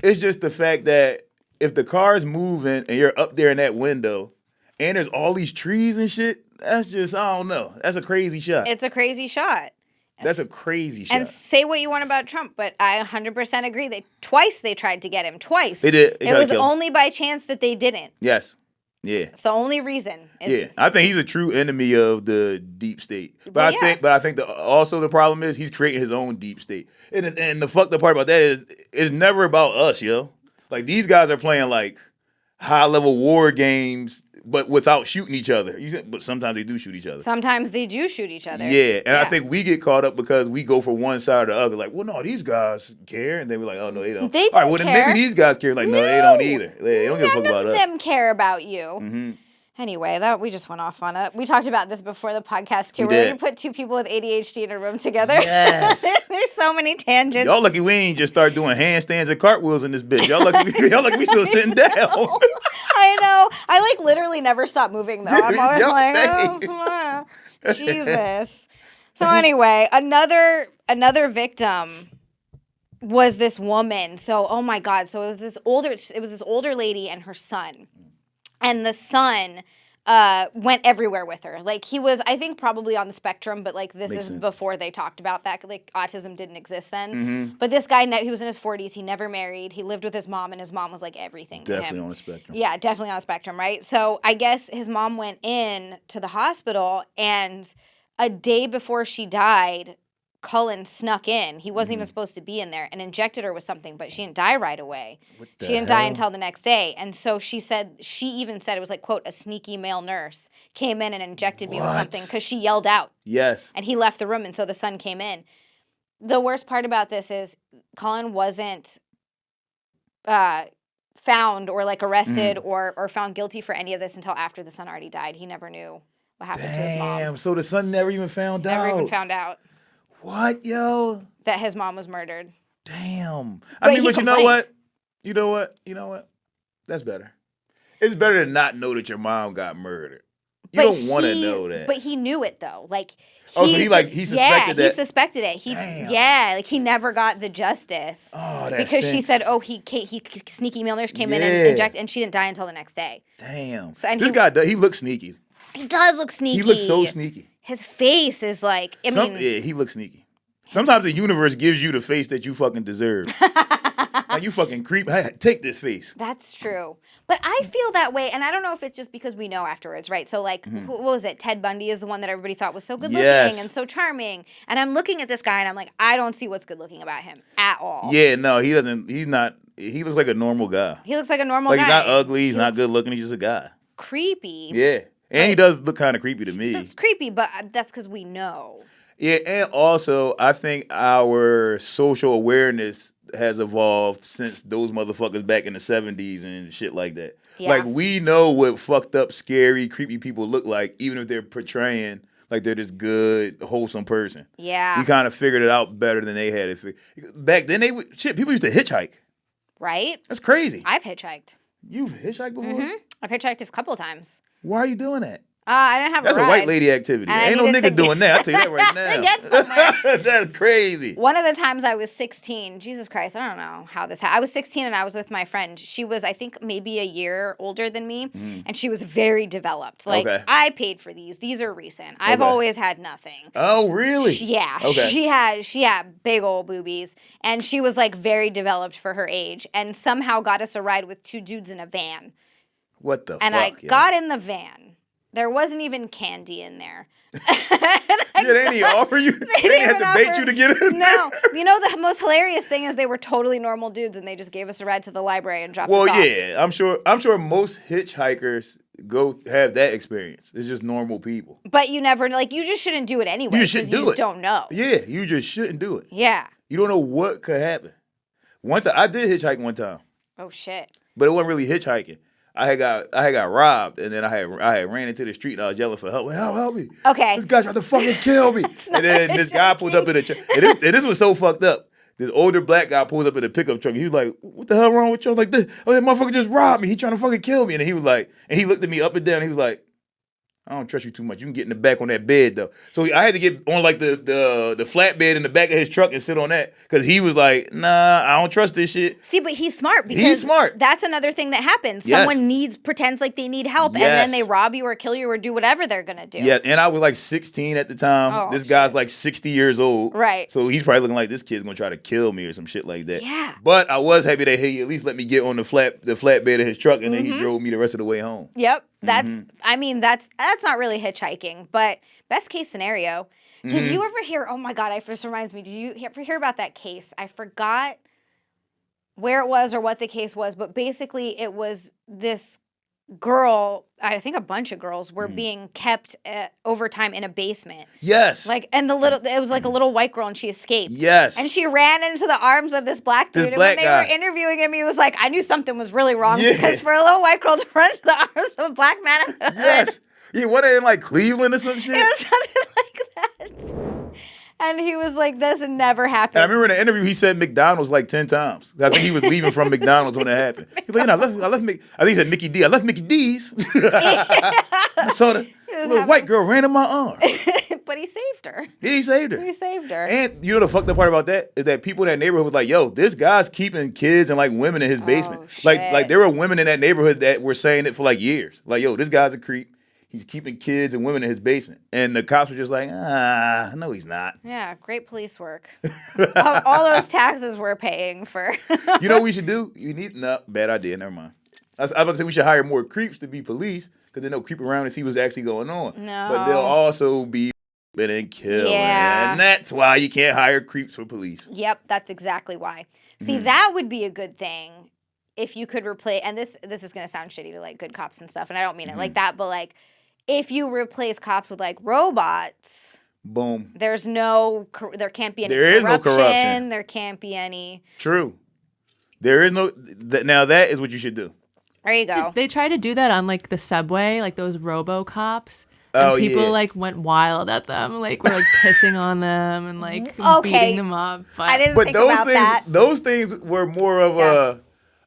It's just the fact that if the car's moving and you're up there in that window, and there's all these trees and shit, that's just, I don't know. That's a crazy shot. It's a crazy shot. That's a crazy shot. And say what you want about Trump, but I 100% agree that twice they tried to get him. Twice. They did. They It tried to was kill him. only by chance that they didn't. Yes. Yeah. It's the only reason. Yeah. I think he's a true enemy of the deep state. But Well, I think also the problem is he's creating his own deep state. And the fucked up part about that is it's never about us, yo. Like these guys are playing like high level war games, but without shooting each other. But sometimes they do shoot each other. Sometimes they do shoot each other. Yeah, and I think we get caught up because we go for one side or the other. Like, well, no, these guys care, and then we're like, oh no, they don't. They All don't right, well then care. maybe these guys care. Like, no, they don't either. They don't give a fuck None about of us. them care about you. Anyway, we just went off on it. We talked about this before the podcast too. We Where did. you put two people with ADHD in a room together. Yes. There's so many tangents. Y'all lucky we ain't just start doing handstands and cartwheels in this bitch. Y'all lucky we still sitting down. I know. I like literally never stop moving though. I'm always Yup, like, same. oh, Jesus. So anyway, another victim was this woman. So oh my God. So it was this older lady and her son. And the son went everywhere with her. Like he was, I think, probably on the spectrum, but like this Makes is sense. before they talked about that. Like autism didn't exist then. But this guy, he was in his 40s. He never married. He lived with his mom, and his mom was like everything to him. Definitely on the spectrum. Yeah, definitely on the spectrum, right? So I guess his mom went in to the hospital, and a day before she died, Cullen snuck in. He wasn't even supposed to be in there and injected her with something, but she didn't die right away. the She didn't die hell? until the next day. And so she even said it was like, quote, a sneaky male nurse came in and injected me with What? something because she yelled out. Yes. And he left the room, and so the son came in. The worst part about this is Cullen wasn't found or like arrested or found guilty for any of this until after the son already died. He never knew what happened to his mom. Damn. So the son never even found out. Never even found out What, yo? that his mom was murdered. Damn. But I mean, he but you know complained. what? You know what? That's better. It's better to not know that your mom got murdered. You don't want to know that. But he knew it though. Like he suspected that. He suspected it. Like he never got the justice. Oh, that because stinks. she said, he sneaky mailers came in and injected, and she didn't die until the next day. Damn. So, and this guy, he looks sneaky. He does look sneaky. He looks so sneaky. His face is like, he looks sneaky. Sometimes the universe gives you the face that you fucking deserve. Like, you fucking creep. Hey, take this face. That's true. But I feel that way, and I don't know if it's just because we know afterwards, right? So, like, what was it? Ted Bundy is the one that everybody thought was so good-looking and so charming. And I'm looking at this guy, and I'm like, I don't see what's good-looking about him at all. Yeah, no, he doesn't. He's not. He looks like a normal guy. He looks like a normal guy. He's not ugly. He's not good-looking. He's just a guy. Creepy. Yeah. And he does look kind of creepy to me. It's creepy, but that's because we know. Yeah, and also, I think our social awareness has evolved since those motherfuckers back in the 70s and shit like that. Yeah. Like, we know what fucked up, scary, creepy people look like, even if they're portraying like they're this good, wholesome person. Yeah. We kind of figured it out better than they had it. Back then, people used to hitchhike. Right? That's crazy. I've hitchiked. You've hitchhiked before? Mm-hmm. I've hitchhiked a couple of times. Why are you doing that? I didn't have That's a ride. a white lady activity. Ain't no nigga doing that. I'll tell you that right now. Get somewhere. That's crazy. One of the times I was 16, Jesus Christ, I don't know how this happened. I was 16 and I was with my friend. She was, I think, maybe a year older than me, and she was very developed. Like, I paid for these. These are recent. I've always had nothing. Oh, really? She had big old boobies, and she was, like, very developed for her age, and somehow got us a ride with two dudes in a van. What the fuck? And I got in the van. There wasn't even candy in there. They didn't even offer you? They didn't have to bait you to get in? No. You know, the most hilarious thing is they were totally normal dudes, and they just gave us a ride to the library and dropped us off. Well, yeah. I'm sure most hitchhikers go have that experience. It's just normal people. But you never, like, you just shouldn't do it anyway. You shouldn't do it. You just don't know. Yeah, you just shouldn't do it. Yeah. You don't know what could happen. One time, I did hitchhike one time. Oh, shit. But it wasn't really hitchhiking. I had got robbed, and then I had ran into the street, and I was yelling for help. Help me! Okay. This guy tried to fucking kill me. And then this guy pulled up in a truck. And this was so fucked up. This older black guy pulled up in a pickup truck. And he was like, "What the hell wrong with you?" I was like, that motherfucker just robbed me. He trying to fucking kill me." And he was like, and he looked at me up and down. And he was like, "I don't trust you too much. You can get in the back on that bed though." So I had to get on like the flatbed in the back of his truck and sit on that because he was like, "Nah, I don't trust this shit." See, but he's smart because that's another thing that happens. Yes. Someone pretends like they need help, and then they rob you or kill you or do whatever they're gonna do. Yeah, and I was like 16 at the time. Oh, this guy's like 60 years old. Right. So he's probably looking like this kid's gonna try to kill me or some shit like that. Yeah. But I was happy that he at least let me get on the flatbed of his truck, and then he drove me the rest of the way home. Yep. That's not really hitchhiking, but best case scenario. Did you ever hear, oh my God, this reminds me, did you ever hear about that case? I forgot where it was or what the case was, but basically it was this girl, I think a bunch of girls were being kept over time in a basement. Yes. Like, and it was like a little white girl and she escaped. Yes. And she ran into the arms of this black dude. And when they were interviewing him, he was like, I knew something was really wrong because for a little white girl to run into the arms of a black man in the hood. Yes. Yeah, what, in like Cleveland or some shit? It was something like that. And he was like, this never happened. And I remember in the interview, he said McDonald's like 10 times. I think he was leaving from McDonald's when it happened. He's like, I think he said Mickey D. I left Mickey D's. I saw the little white girl ran in my arm. But he saved her. Yeah, he saved her. He saved her. And you know the fucked up part about that is that people in that neighborhood was like, yo, this guy's keeping kids and like women in his basement. Like there were women in that neighborhood that were saying it for like years. Like, yo, this guy's a creep. He's keeping kids and women in his basement. And the cops were just like, no, he's not. Yeah, great police work. all those taxes we're paying for. You know what we should do? Bad idea. Never mind. I was about to say we should hire more creeps to be police because then they'll creep around and see what's actually going on. No. But they'll also be and killing. Yeah. And that's why you can't hire creeps for police. Yep, that's exactly why. See, that would be a good thing if you could replace, and this is going to sound shitty to like good cops and stuff, and I don't mean it like that, but like, if you replace cops with like robots, boom. There can't be any There is no corruption. There can't be any. True. There is no. Now that is what you should do. There you go. They try to do that on like the subway, like those robo-cops. And people like went wild at them, like were like pissing on them and like beating them up. But I didn't think about that. Those things were more of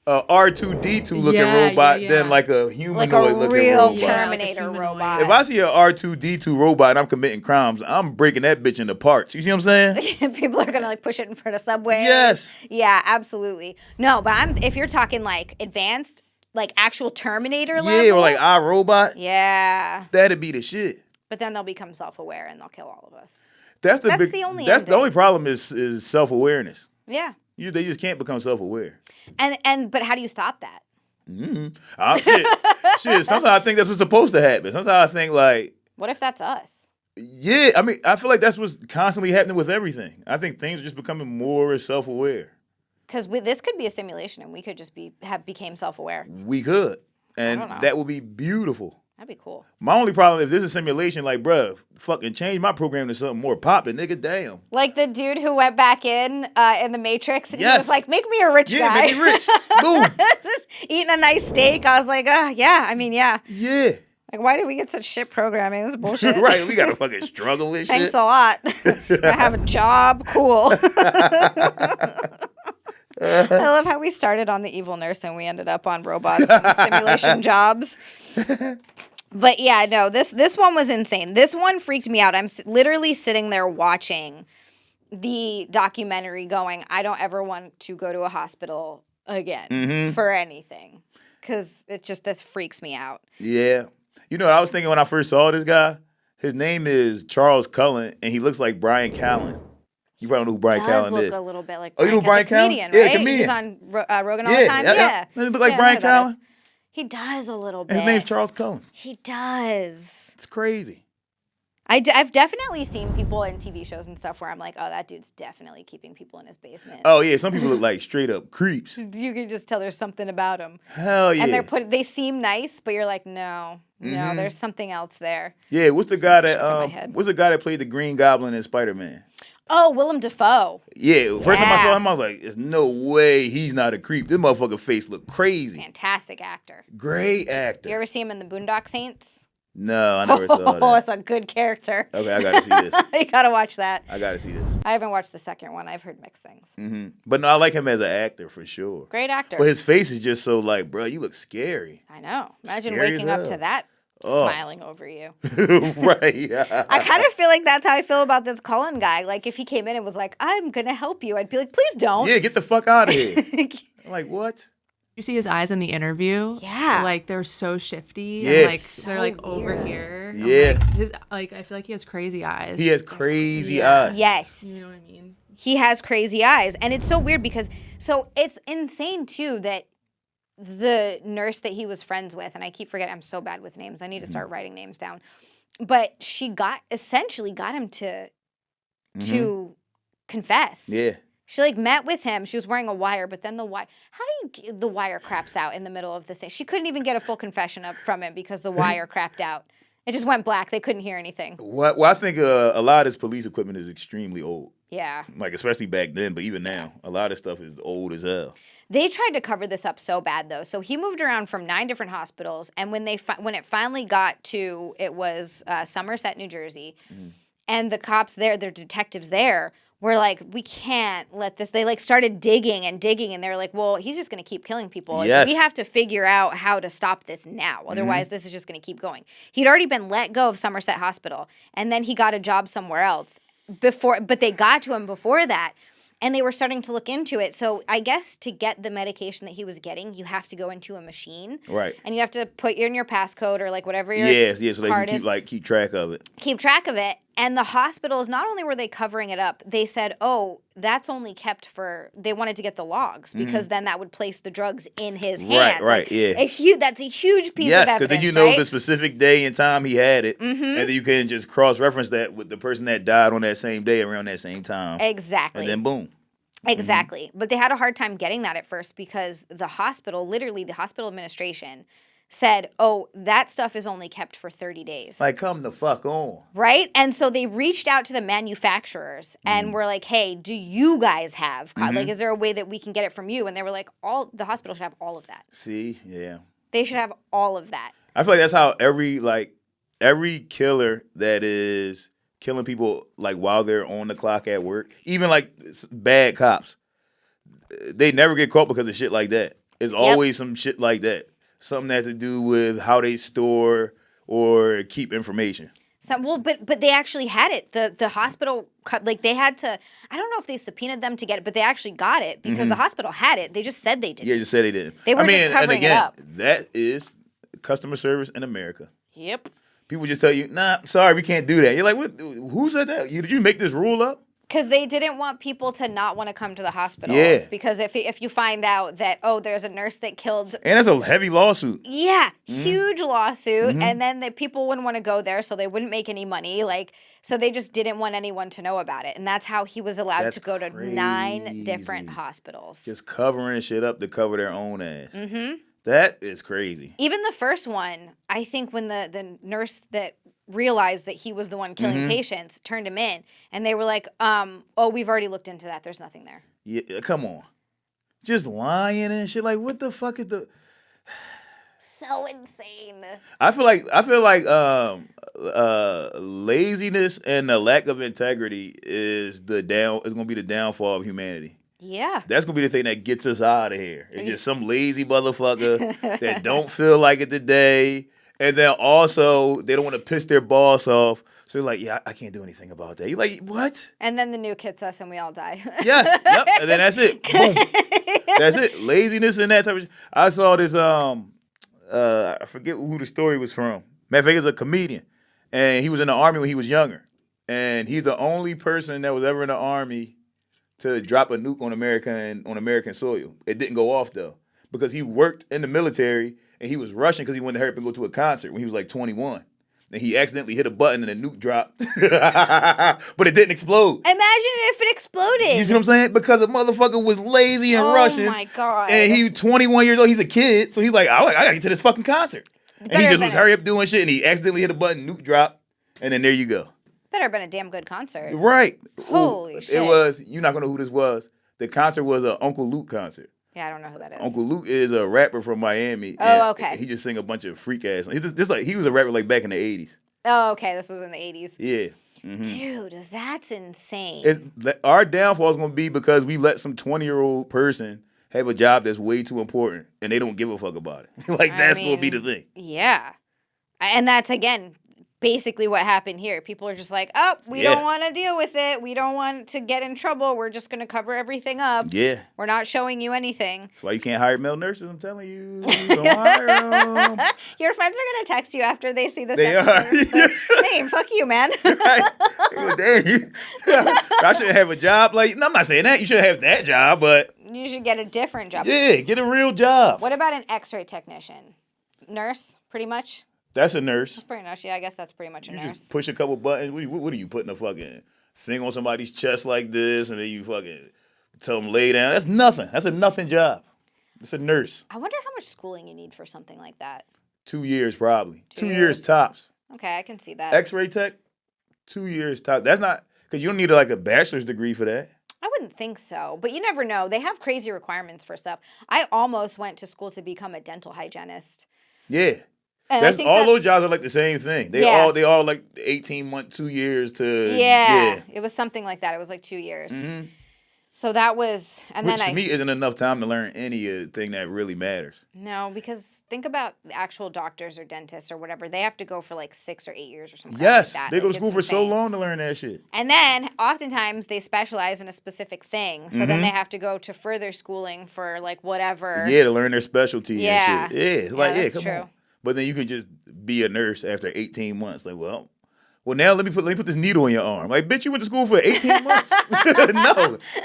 R2D2 looking robot than like a humanoid like a looking real robot. Terminator like a humanoid. robot. If I see a R2D2 robot and I'm committing crimes, I'm breaking that bitch into parts. You see what I'm saying? People are gonna like push it in front of Subway. Yes. Yeah, absolutely. No, but if you're talking like advanced, like actual Terminator level. Yeah, or like iRobot. Yeah. That'd be the shit. But then they'll become self-aware and they'll kill all of us. That's the ending. only problem is self-awareness. Yeah. They just can't become self-aware. But how do you stop that? Shit. Sometimes I think that's what's supposed to happen. Sometimes I think like, What if that's us? yeah. I mean, I feel like that's what's constantly happening with everything. I think things are just becoming more self-aware. Because this could be a simulation, and we could just became self-aware. We could, and don't know. that would be beautiful. That'd be cool. My only problem if this is a simulation, like, bruh, fucking change my program to something more popping, nigga. Damn. Like the dude who went back in the Matrix, and he was like, "Make me a rich guy." Yeah, make me rich. Boom. Just eating a nice steak. I was like, yeah. I mean, yeah. Yeah. Like, why did we get such shit programming? This is bullshit. Right, we gotta fucking struggle with Thanks shit. a lot. I have a job. Cool. I love how we started on the evil nurse and we ended up on robots and simulation jobs. But yeah, no, this one was insane. This one freaked me out. I'm literally sitting there watching the documentary going, I don't ever want to go to a hospital again for anything. Because this freaks me out. Yeah. You know what I was thinking when I first saw this guy? His name is Charles Cullen, and he looks like Brian Callen. You probably know who Brian Callen Does is. look a little bit like Oh, you know Brian the Callen? comedian, Yeah, right? the comedian. He's on Rogan all the time. Yeah. Does he look like Yeah, I Brian know who that Callen? is. He does a little bit. His name's Charles Cullen. He does. It's crazy. I've definitely seen people in TV shows and stuff where I'm like, oh, that dude's definitely keeping people in his basement. Oh, yeah. Some people look like straight up creeps. You can just tell there's something about him. Hell yeah. And they seem nice, but you're like, no, there's something else there. Yeah, what's the guy Shit in my head. that played the Green Goblin in Spider-Man? Oh, Willem Dafoe. Yeah, first time I Yeah. saw him, I was like, there's no way he's not a creep. This motherfucker face look crazy. Fantastic actor. Great actor. You ever see him in the Boondock Saints? No, I never saw Oh, that. it's a good character. Okay, I gotta see this. You gotta watch that. I gotta see this. I haven't watched the second one. I've heard mixed things. But no, I like him as an actor for sure. Great actor. But his face is just so like, bro, you look scary. I know. Imagine Scary waking as up to hell. that smiling over you. Right. I kind of feel like that's how I feel about this Cullen guy. Like, if he came in and was like, I'm going to help you, I'd be like, please don't. Yeah, get the fuck out of here. I'm like, what? You see his eyes in the interview? Yeah. Like they're so shifty. Yes. And, like they're like over weird. here. I'm Yeah. like, his I feel like he has crazy eyes. He has crazy Yeah. eyes. Yes. You know what I mean? He has crazy eyes. And it's so weird because, so it's insane too that the nurse that he was friends with, and I keep forgetting, I'm so bad with names. I need to start writing names down. But she essentially got him to confess. Yeah. She like met with him. She was wearing a wire, but then the wire craps out in the middle of the thing. She couldn't even get a full confession from him because the wire crapped out. It just went black. They couldn't hear anything. Well, I think a lot of this police equipment is extremely old. Yeah. Like, especially back then, but even now, a lot of stuff is old as hell. They tried to cover this up so bad, though. So he moved around from 9 different hospitals, and when it finally got to, it was Somerset, New Jersey, and the cops there, the detectives there, were like, we can't let this. They like started digging, and they're like, well, he's just going to keep killing people. Like, Yes. we have to figure out how to stop this now. Otherwise, this is just going to keep going. He'd already been let go of Somerset Hospital, and then he got a job somewhere else but they got to him before that. And they were starting to look into it. So I guess to get the medication that he was getting, you have to go into a machine. Right. And you have to put in your passcode or like whatever your So they card can is. keep track of it. Keep track of it. And the hospitals, not only were they covering it up, they said, oh, that's only kept for, they wanted to get the logs because then that would place the drugs in his hand. Right, yeah. That's a huge piece of Yes, evidence, because then you know right? the specific day and time he had it, and then you can just cross-reference that with the person that died on that same day around that same time. Exactly. And then boom. Exactly. But they had a hard time getting that at first because the hospital administration said, oh, that stuff is only kept for 30 days. Like, come the fuck on. Right? And so they reached out to the manufacturers and were like, hey, do you guys have, like, is there a way that we can get it from you? And they were like, the hospital should have all of that. See? Yeah. They should have all of that. I feel like that's how every killer that is killing people like while they're on the clock at work, even like bad cops, they never get caught because of shit like that. It's always some shit like that. Something that has to do with how they store or keep information. But they actually had it. The hospital, like they had to. I don't know if they subpoenaed them to get it, but they actually got it because the hospital had it. They just said they didn't. Yeah, just said they didn't. They were just covering it up. That is customer service in America. Yep. People just tell you, nah, sorry, we can't do that. You're like, what? Who said that? Did you make this rule up? Because they didn't want people to not want to come to the hospitals. Yeah. Because if you find out that, there's a nurse that killed... And that's a heavy lawsuit. Yeah, huge lawsuit. And then the people wouldn't want to go there, so they wouldn't make any money. So they just didn't want anyone to know about it. And that's how he was allowed to go to 9 different hospitals. Just covering shit up to cover their own ass. Mm-hmm. That is crazy. Even the first one, I think when the nurse that realized that he was the one killing patients turned him in, and they were like, we've already looked into that. There's nothing there. Yeah, come on. Just lying and shit. Like, what the fuck is the... So insane. I feel like laziness and the lack of integrity is going to be the downfall of humanity. Yeah. That's going to be the thing that gets us out of here. It's just some lazy motherfucker that don't feel like it today. And then also, they don't want to piss their boss off. So they're like, yeah, I can't do anything about that. You're like, what? And then the nuke hits us and we all die. Yes. Yep. And then that's it. Boom. That's it. Laziness and that type of shit. I saw this, I forget who the story was from. Matter of fact, it's a comedian. And he was in the Army when he was younger. And he's the only person that was ever in the Army to drop a nuke on American soil. It didn't go off, though. Because he worked in the military, and he was rushing because he wanted to hurry up and go to a concert when he was like 21. And he accidentally hit a button and the nuke dropped. But it didn't explode. Imagine if it exploded. You see what I'm saying? Because the motherfucker was lazy and rushing. Oh, my God. And he was 21 years old. He's a kid. So he's like, I got to get to this fucking concert. And he just was hurry up doing shit, and he accidentally hit a button, nuke dropped, and then there you go. Better have been a damn good concert. Right. Holy shit. It was, you're not going to know who this was. The concert was an Uncle Luke concert. Yeah, I don't know who that is. Uncle Luke is a rapper from Miami. Oh, okay. He just sing a bunch of freak ass. He was a rapper like back in the 80s. Oh, okay. This was in the 80s. Yeah. Mm-hmm. Dude, that's insane. Our downfall is going to be because we let some 20-year-old person have a job that's way too important and they don't give a fuck about it. That's going to be the thing. Yeah. And that's, again, basically what happened here. People are just like, we don't want to deal with it. We don't want to get in trouble. We're just going to cover everything up. Yeah. We're not showing you anything. That's why you can't hire male nurses, I'm telling you. Don't hire them. Your friends are going to text you after they see this They episode. are. Hey, fuck you, man. Right. Damn, I shouldn't have a job. No, I'm not saying that. You should have that job, but... You should get a different job. Yeah, get a real job. What about an x-ray technician? Nurse, pretty much? That's a nurse. Pretty much, yeah. I guess that's pretty much a nurse. Just push a couple buttons. What are you putting a fucking thing on somebody's chest like this, and then you fucking tell them lay down? That's nothing. That's a nothing job. It's a nurse. I wonder how much schooling you need for something like that. 2 years probably. 2 2 years tops. Okay, I can see that. X-ray tech, 2 years tops. That's not because you don't need a bachelor's degree for that. I wouldn't think so, but you never know. They have crazy requirements for stuff. I almost went to school to become a dental hygienist. Yeah. And those jobs are the same thing. They all 18 months, 2 years to yeah. It was something like that. It was 2 years. Mm-hmm. So that was, which to me isn't enough time to learn anything that really matters. No, because think about the actual doctors or dentists or whatever. They have to go for 6 or 8 years or something. Yes, like that. They go to school for so long to learn that shit. And then oftentimes they specialize in a specific thing, so then they have to go to further schooling for whatever. Yeah, to learn their specialty. Yeah, and shit. Yeah, it's that's come true. on. But then you can just be a nurse after 18 months. Well, now let me put this needle in your arm. Bitch, you went to school for 18 months.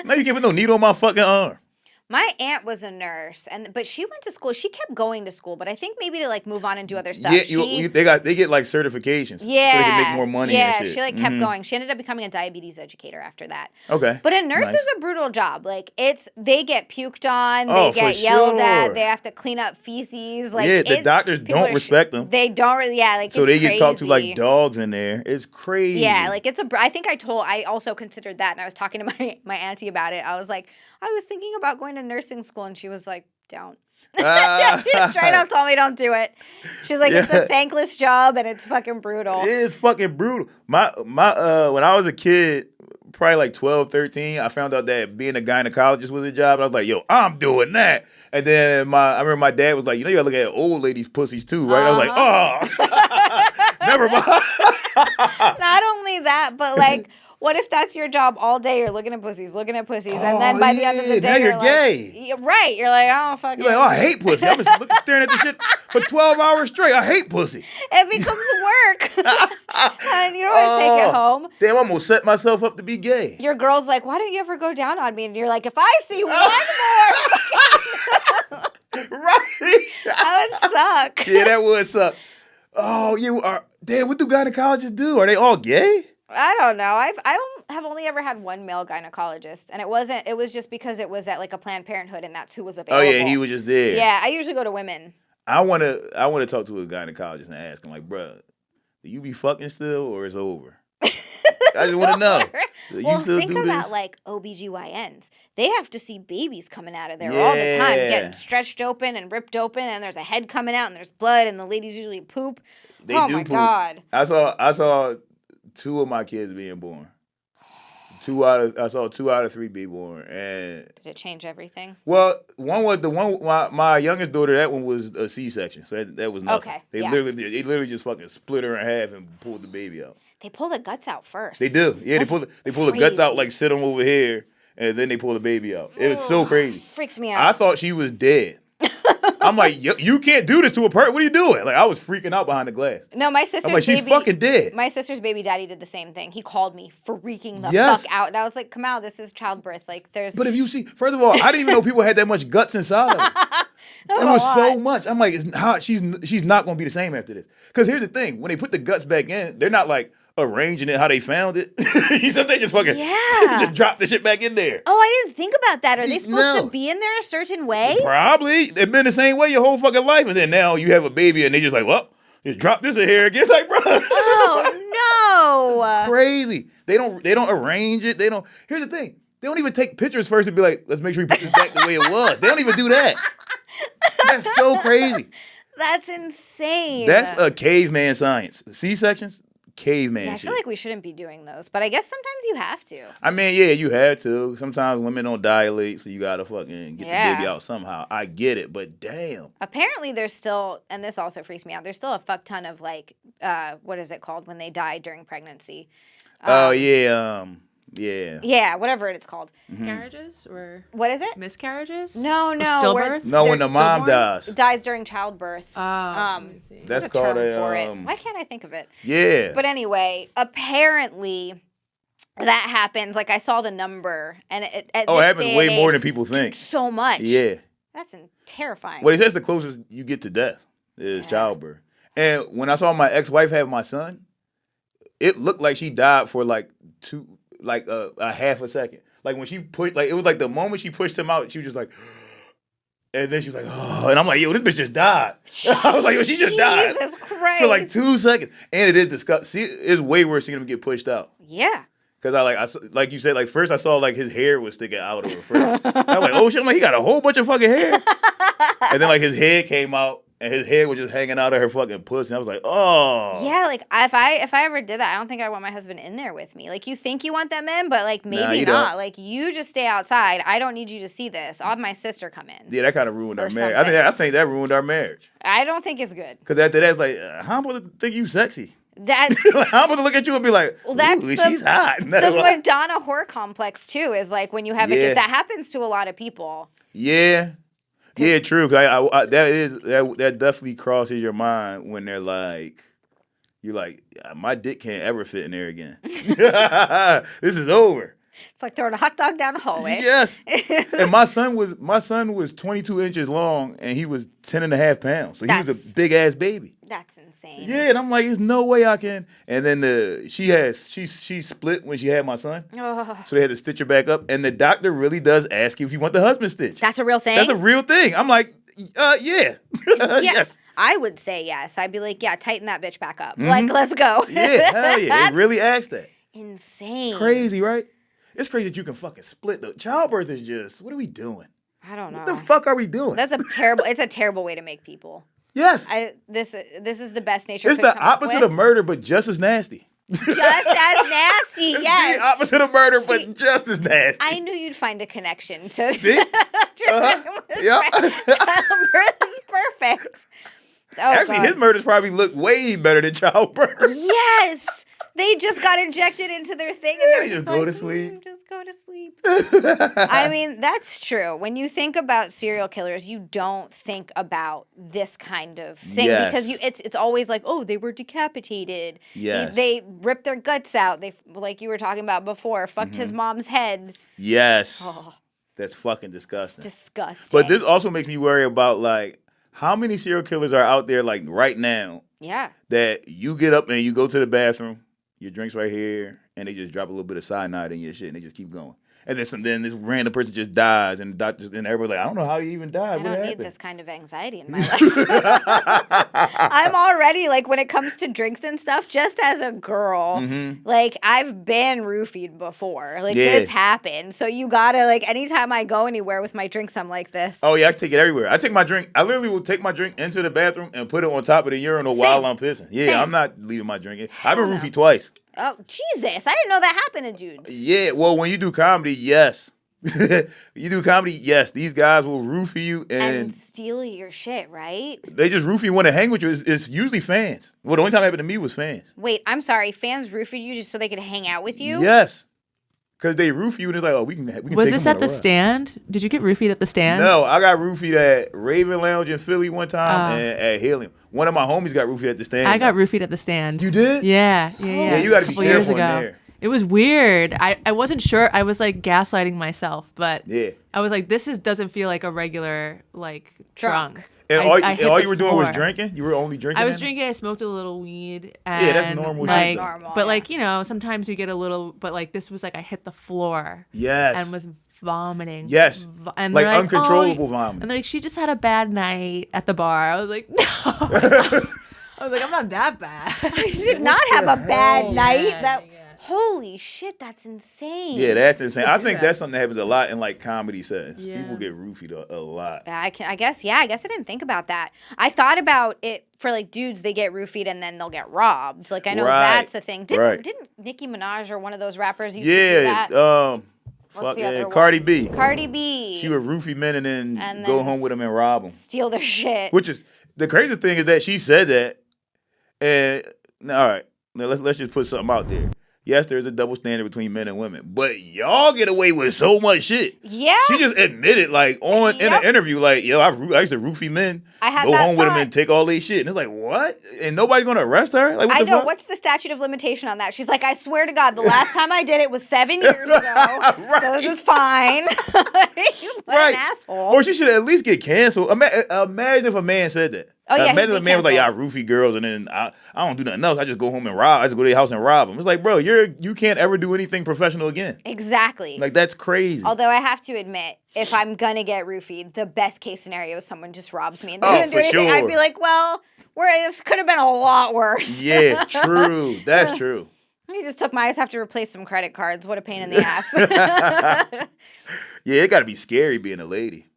No, you can't put no needle on my fucking arm. My aunt was a nurse, but she went to school. She kept going to school, but I think maybe to move on and do other stuff. Yeah, they get certifications. Yeah, so they can make more money. Yeah, and shit. she kept going. She ended up becoming a diabetes educator after that. Okay, but a nurse is a brutal job. They get puked on. They get yelled at. They have to clean up feces. The doctors don't respect them. They don't really. Yeah, so they get talked to like dogs in there. It's crazy. Yeah, I think I also considered that, and I was talking to my auntie about it. I was like, I was thinking about going to nursing school, and she was like, don't. She straight up told me don't do it. She's like, it's a thankless job and it's fucking brutal. It's fucking brutal. My when I was a kid, probably like 12, 13, I found out that being a gynecologist was a job. I was like, yo, I'm doing that. And then I remember my dad was like, you gotta look at old ladies' pussies too, right? I was like, oh, never mind. Not only that, but like, what if that's your job all day? You're looking at pussies, and then by the end of the day, now you're gay. Like, right? You're like, oh fuck. You're like, oh, I hate pussy. I'm just staring at this shit for 12 hours straight. I hate pussy. It becomes work, and you don't want to take it home. Damn, I'm gonna set myself up to be gay. Your girl's like, why don't you ever go down on me? And you're like, if I see one more, Right? that would suck. Yeah, that would suck. Oh, you are. Damn, what do gynecologists do? Are they all gay? I don't know. I have only ever had one male gynecologist, and it was just because it was at like a Planned Parenthood, and that's who was available. Oh yeah, he was just there. Yeah, I usually go to women. I wanna talk to a gynecologist and ask him like, bruh, do you be fucking still or it's over? I just want to know. Well, think about like OBGYNs. They have to see babies coming out of there all the time, getting stretched open and ripped open, and there's a head coming out, and there's blood, and the ladies usually poop. They oh do my poop. God! I saw 2 of my kids being born. I saw 2 out of 3 be born, and did it change everything? Well, my youngest daughter. That one was a C-section, so that was nothing. Okay, They literally just fucking split her in half and pulled the baby out. They pull the guts out first. They do, yeah. That's They pull the guts out, like sit them over here, and then they pull the baby out. It was so crazy. Freaks me out. I thought she was dead. I'm like, you can't do this to a person. What are you doing? Like, I was freaking out behind the glass. No, my sister's I'm like, she's fucking dead. My sister's baby daddy did the same thing. He called me freaking the fuck out. And I was like, Kamal, this is childbirth. Like, there's... But if you see, first of all, I didn't even know people had that much guts inside of them. It was so much. I'm like, she's not going to be the same after this. Because here's the thing. When they put the guts back in, they're not like arranging it how they found it. They just fucking just drop the shit back in there. Oh, I didn't think about that. Are they supposed to be in there a certain way? Probably. They've been the same way your whole fucking life. And then now you have a baby and they just like, well, just drop this in here again. It's like, bro. Oh, no. Crazy. They don't arrange it. Here's the thing. They don't even take pictures first and be like, let's make sure we put this back the way it was. They don't even do that. That's so crazy. That's insane. That's a caveman science. C-sections, caveman shit. I feel like we shouldn't be doing those, but I guess sometimes you have to. I mean, yeah, you have to. Sometimes women don't dilate, so you gotta fucking get the baby out somehow. I get it, but damn. Apparently there's still, and this also freaks me out, there's still a fuck ton of like, what is it called when they die during pregnancy? Yeah, whatever it's called. Miscarriages or what is it? Miscarriages? No. Stillbirth? No, when the mom dies during childbirth. That's a called term for it. Why can't I think of it? Yeah. But anyway, apparently that happens. Like I saw the number, and it happens way more than people think. So much. Yeah. That's terrifying. Well, it says the closest you get to death is childbirth. And when I saw my ex-wife have my son, it looked like she died for like a half a second. Like when she it was like the moment she pushed him out, she was just like, and then she was like, oh, and I'm like, yo, this bitch just died. I was like, yo, she just died. Jesus Christ. For like 2 seconds. And it is disgusting. See, it's way worse seeing him get pushed out. Yeah. Because I like you said, like first I saw like his hair was sticking out of her first. I'm like, oh shit, I'm like, he got a whole bunch of fucking hair. And then like his head came out. And his head was just hanging out of her fucking pussy. And I was like, oh. Yeah, like if I ever did that, I don't think I want my husband in there with me. Like you think you want them in, but like maybe not. Don't. Like you just stay outside. I don't need you to see this. I'll have my sister come in. Yeah, that kind of ruined our marriage. I think that ruined our marriage. I don't think it's good. Because after that, it's like, how am I supposed to think you sexy? That I'm supposed to look at you and be like, well, she's hot. The Madonna whore complex too is like when you have it, because that happens to a lot of people. Yeah. Yeah, true. Cause that definitely crosses your mind when they're like, you're like, my dick can't ever fit in there again. This is over. It's like throwing a hot dog down a hallway. Yes. And my son was 22 inches long and he was 10 and a half pounds. So he was a big ass baby. That's insane. Yeah, and I'm like, there's no way I can. And then she split when she had my son. Oh. So they had to stitch her back up. And the doctor really does ask you if you want the husband stitch. That's a real thing? That's a real thing. I'm like, yeah. Yes. I would say yes. I'd be like, yeah, tighten that bitch back up. Mm-hmm. Like, let's go. Yeah, hell yeah. It really asked that. Insane. Crazy, right? It's crazy that you can fucking split though. Childbirth is just, what are we doing? I don't know. What the fuck are we doing? It's a terrible way to make people. Yes. This is the best nature. It's the opposite of murder, but just as nasty. Just as nasty, It's yes. the opposite of murder, but just as nasty. I knew you'd find a connection to. See? Yep. Childbirth is perfect. Oh, Actually, God. his murders probably look way better than Childbirth. Yes. They just got injected into their thing and Yeah, they're they just just go like, to sleep. just go to sleep. I mean, that's true. When you think about serial killers, you don't think about this kind of thing because it's always like, oh, they were decapitated. Yes. They ripped their guts out. They, like you were talking about before, fucked his mom's head. Yes. Oh, That's fucking it's disgusting. disgusting. But this also makes me worry about, like, how many serial killers are out there, like, right now yeah. that you get up and you go to the bathroom, your drink's right here, and they just drop a little bit of cyanide in your shit, and they just keep going. And then this random person just dies, and the doctors and everybody's like, I don't know how he even died. I What don't need happened? this kind of anxiety in my life. I'm already, like, when it comes to drinks and stuff, just as a girl, like, I've been roofied before. Like, this happened. So you gotta, like, anytime I go anywhere with my drinks, I'm like this. Oh, yeah, I take it everywhere. I literally will take my drink into the bathroom and put it on top of the urinal while I'm pissing. Yeah, Same. I'm not leaving my drink in. I've been roofied twice. Oh, Jesus. I didn't know that happened to dudes. Yeah, well, when you do comedy, yes. You do comedy, yes. These guys will roofie you And steal your shit, right? they just roofie you want to hang with you. It's usually fans. Well, the only time it happened to me was fans. Wait, I'm sorry. Fans roofied you just so they could hang out with you? Yes. Because they roof you and it's like, oh, we can Was take this them at on the a ride. stand? Did you get roofied at the stand? No, I got roofied at Raven Lounge in Philly one time and at Helium. One of my homies got roofied at the stand. I got roofied at the stand. You did? Yeah. Yeah, you gotta be Couple years careful in ago. there. It was weird. I wasn't sure. I was like gaslighting myself, but Yeah. I was like, this doesn't feel like a regular like drunk. And I hit all the you were doing was floor. drinking? You were only drinking? I was then? drinking. I smoked a little weed. And Yeah, that's normal shit, Like, though. Normal, but yeah. like sometimes you get a little. But like this was like I hit the floor. Yes. And was vomiting. Yes. And Like they're uncontrollable oh, vomiting. And they're like, she just had a bad night at the bar. I was like, no. I was like, I'm not that bad. I did not have a bad night. Yeah, That yeah. Holy shit, that's insane. Yeah, that's insane. I think that. that's something that happens a lot in like comedy settings. Yeah. People get roofied a lot. I guess I didn't think about that. I thought about it for like dudes, they get roofied and then they'll get robbed. Like I know Right. that's a thing. Didn't Right. Nicki Minaj or one of those rappers used to do Yeah, that? fuck the yeah, other Cardi one? B. Cardi B. She would roofie men and then And go then home with them and rob them. steal their shit. Which is the crazy thing is that she said that, and all right, now let's just put something out there. Yes, there's a double standard between men and women, but y'all get away with so much shit. Yeah. She just admitted, like, in Yep. an interview, like, yo, I used to roofie men, I had go that home with them thought. and take all their shit. And it's like, what? And nobody's gonna arrest her? Like, what I the know. fuck? What's the statute of limitation on that? She's like, I swear to God, the last time I did it was 7 years ago. Right. So this is fine. What an asshole. Or she should at least get canceled. Imagine if a man said that. Oh, yeah, Imagine he'd if a be man was like, "Yeah, I canceled. roofie girls, and then I don't do nothing else. I just go home and rob. I just go to their house and rob them." It's like, bro, you can't ever do anything professional again. Exactly. Like that's crazy. Although I have to admit, if I'm gonna get roofied, the best case scenario is someone just robs me and Oh, doesn't do for anything. I'd sure. be like, well, this could have been a lot worse. Yeah, true. That's true. He just took my. I just have to replace some credit cards. What a pain in the ass. Yeah, it got to be scary being a lady.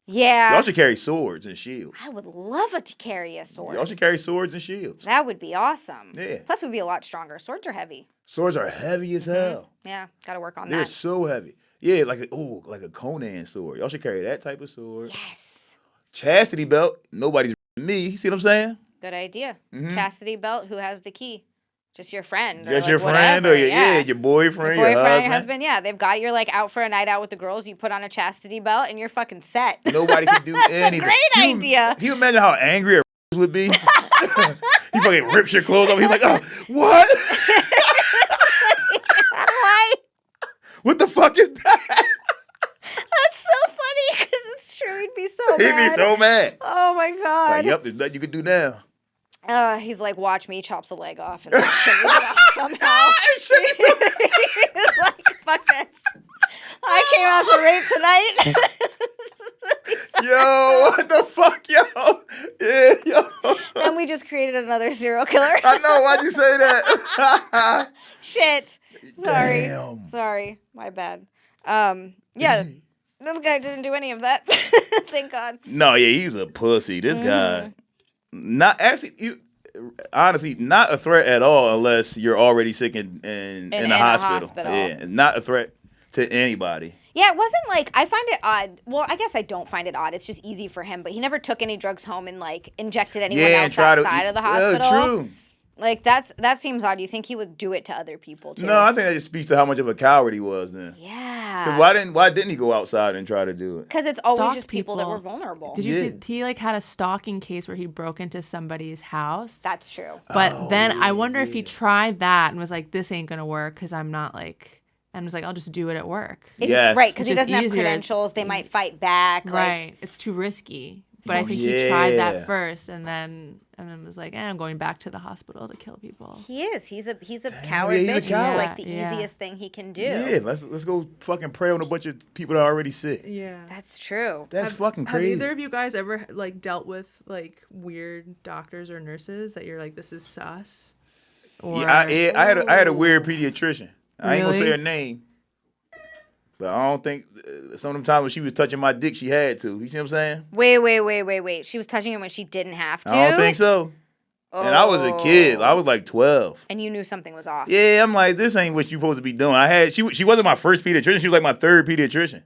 Yeah. Y'all should carry swords and shields. I would love to carry a sword. Y'all should carry swords and shields. That would be awesome. Yeah. Plus, we'd be a lot stronger. Swords are heavy. Swords are heavy as hell. Yeah, got to work on They're that. so heavy. Yeah, like a Conan sword. Y'all should carry that type of sword. Yes. Chastity belt. Nobody's me. See what I'm saying? Good idea. Mm-hmm. Chastity belt. Who has the key? Just your friend. or, Just like, your friend whatever. or your boyfriend, your husband. your husband. Yeah, they've got you're like out for a night out with the girls. You put on a chastity belt and you're fucking set. Nobody can do anything. great idea. Can you imagine how angry a would be? He fucking rips your clothes off. He's like, oh, what? How do I? What the fuck is that? That's so funny because it's true. He'd be so He'd mad. be so mad. Oh my god. Like, yep, there's nothing you can do now. He's like, watch me, chops a leg off and like shaves it off somehow. He's like, fuck this. I came out to rape tonight. Yo, what the fuck, yo? Yeah, yo. And we just created another serial killer. I know, why'd you say that? Shit. Sorry. Damn. Sorry. My bad. Yeah. This guy didn't do any of that. Thank God. No, yeah, he's a pussy. This guy, not actually. honestly, not a threat at all unless you're already sick in the hospital. Yeah, not a threat to anybody. Yeah, it wasn't like, I find it odd. Well, I guess I don't find it odd. It's just easy for him. But he never took any drugs home and like injected anyone else outside of the hospital. True. Like that seems odd. You think he would do it to other people too? No, I think that just speaks to how much of a coward he was then. Yeah. Why didn't he go outside and try to do it? Because it's always Stalk just people that were vulnerable. Did you see he like had a stalking case where he broke into somebody's house? That's true. But then I wonder if he tried that and was like, this ain't gonna work because I'm not like, and was like, I'll just do it at work. It's Yes. right, because he Which is doesn't have easier. credentials. They might fight back. Right. It's too risky. But I think he tried that first and then was like, I'm going back to the hospital to kill people. He is. He's a coward he's a bitch. This coward. is like the Yeah. easiest thing he can do. Yeah, let's go fucking prey on a bunch of people that are already sick. Yeah. That's true. That's fucking Have crazy. either of you guys ever like dealt with like weird doctors or nurses that you're like, this is sus? Or Yeah, I had a weird pediatrician. I ain't gonna say Really? her name, but I don't think some of them times when she was touching my dick, she had to. You see what I'm saying? Wait. She was touching him when she didn't have to? I don't think so. And I was a kid. I was like 12. And you knew something was off. Yeah, I'm like, this ain't what you supposed to be doing. She wasn't my first pediatrician. She was like my third pediatrician.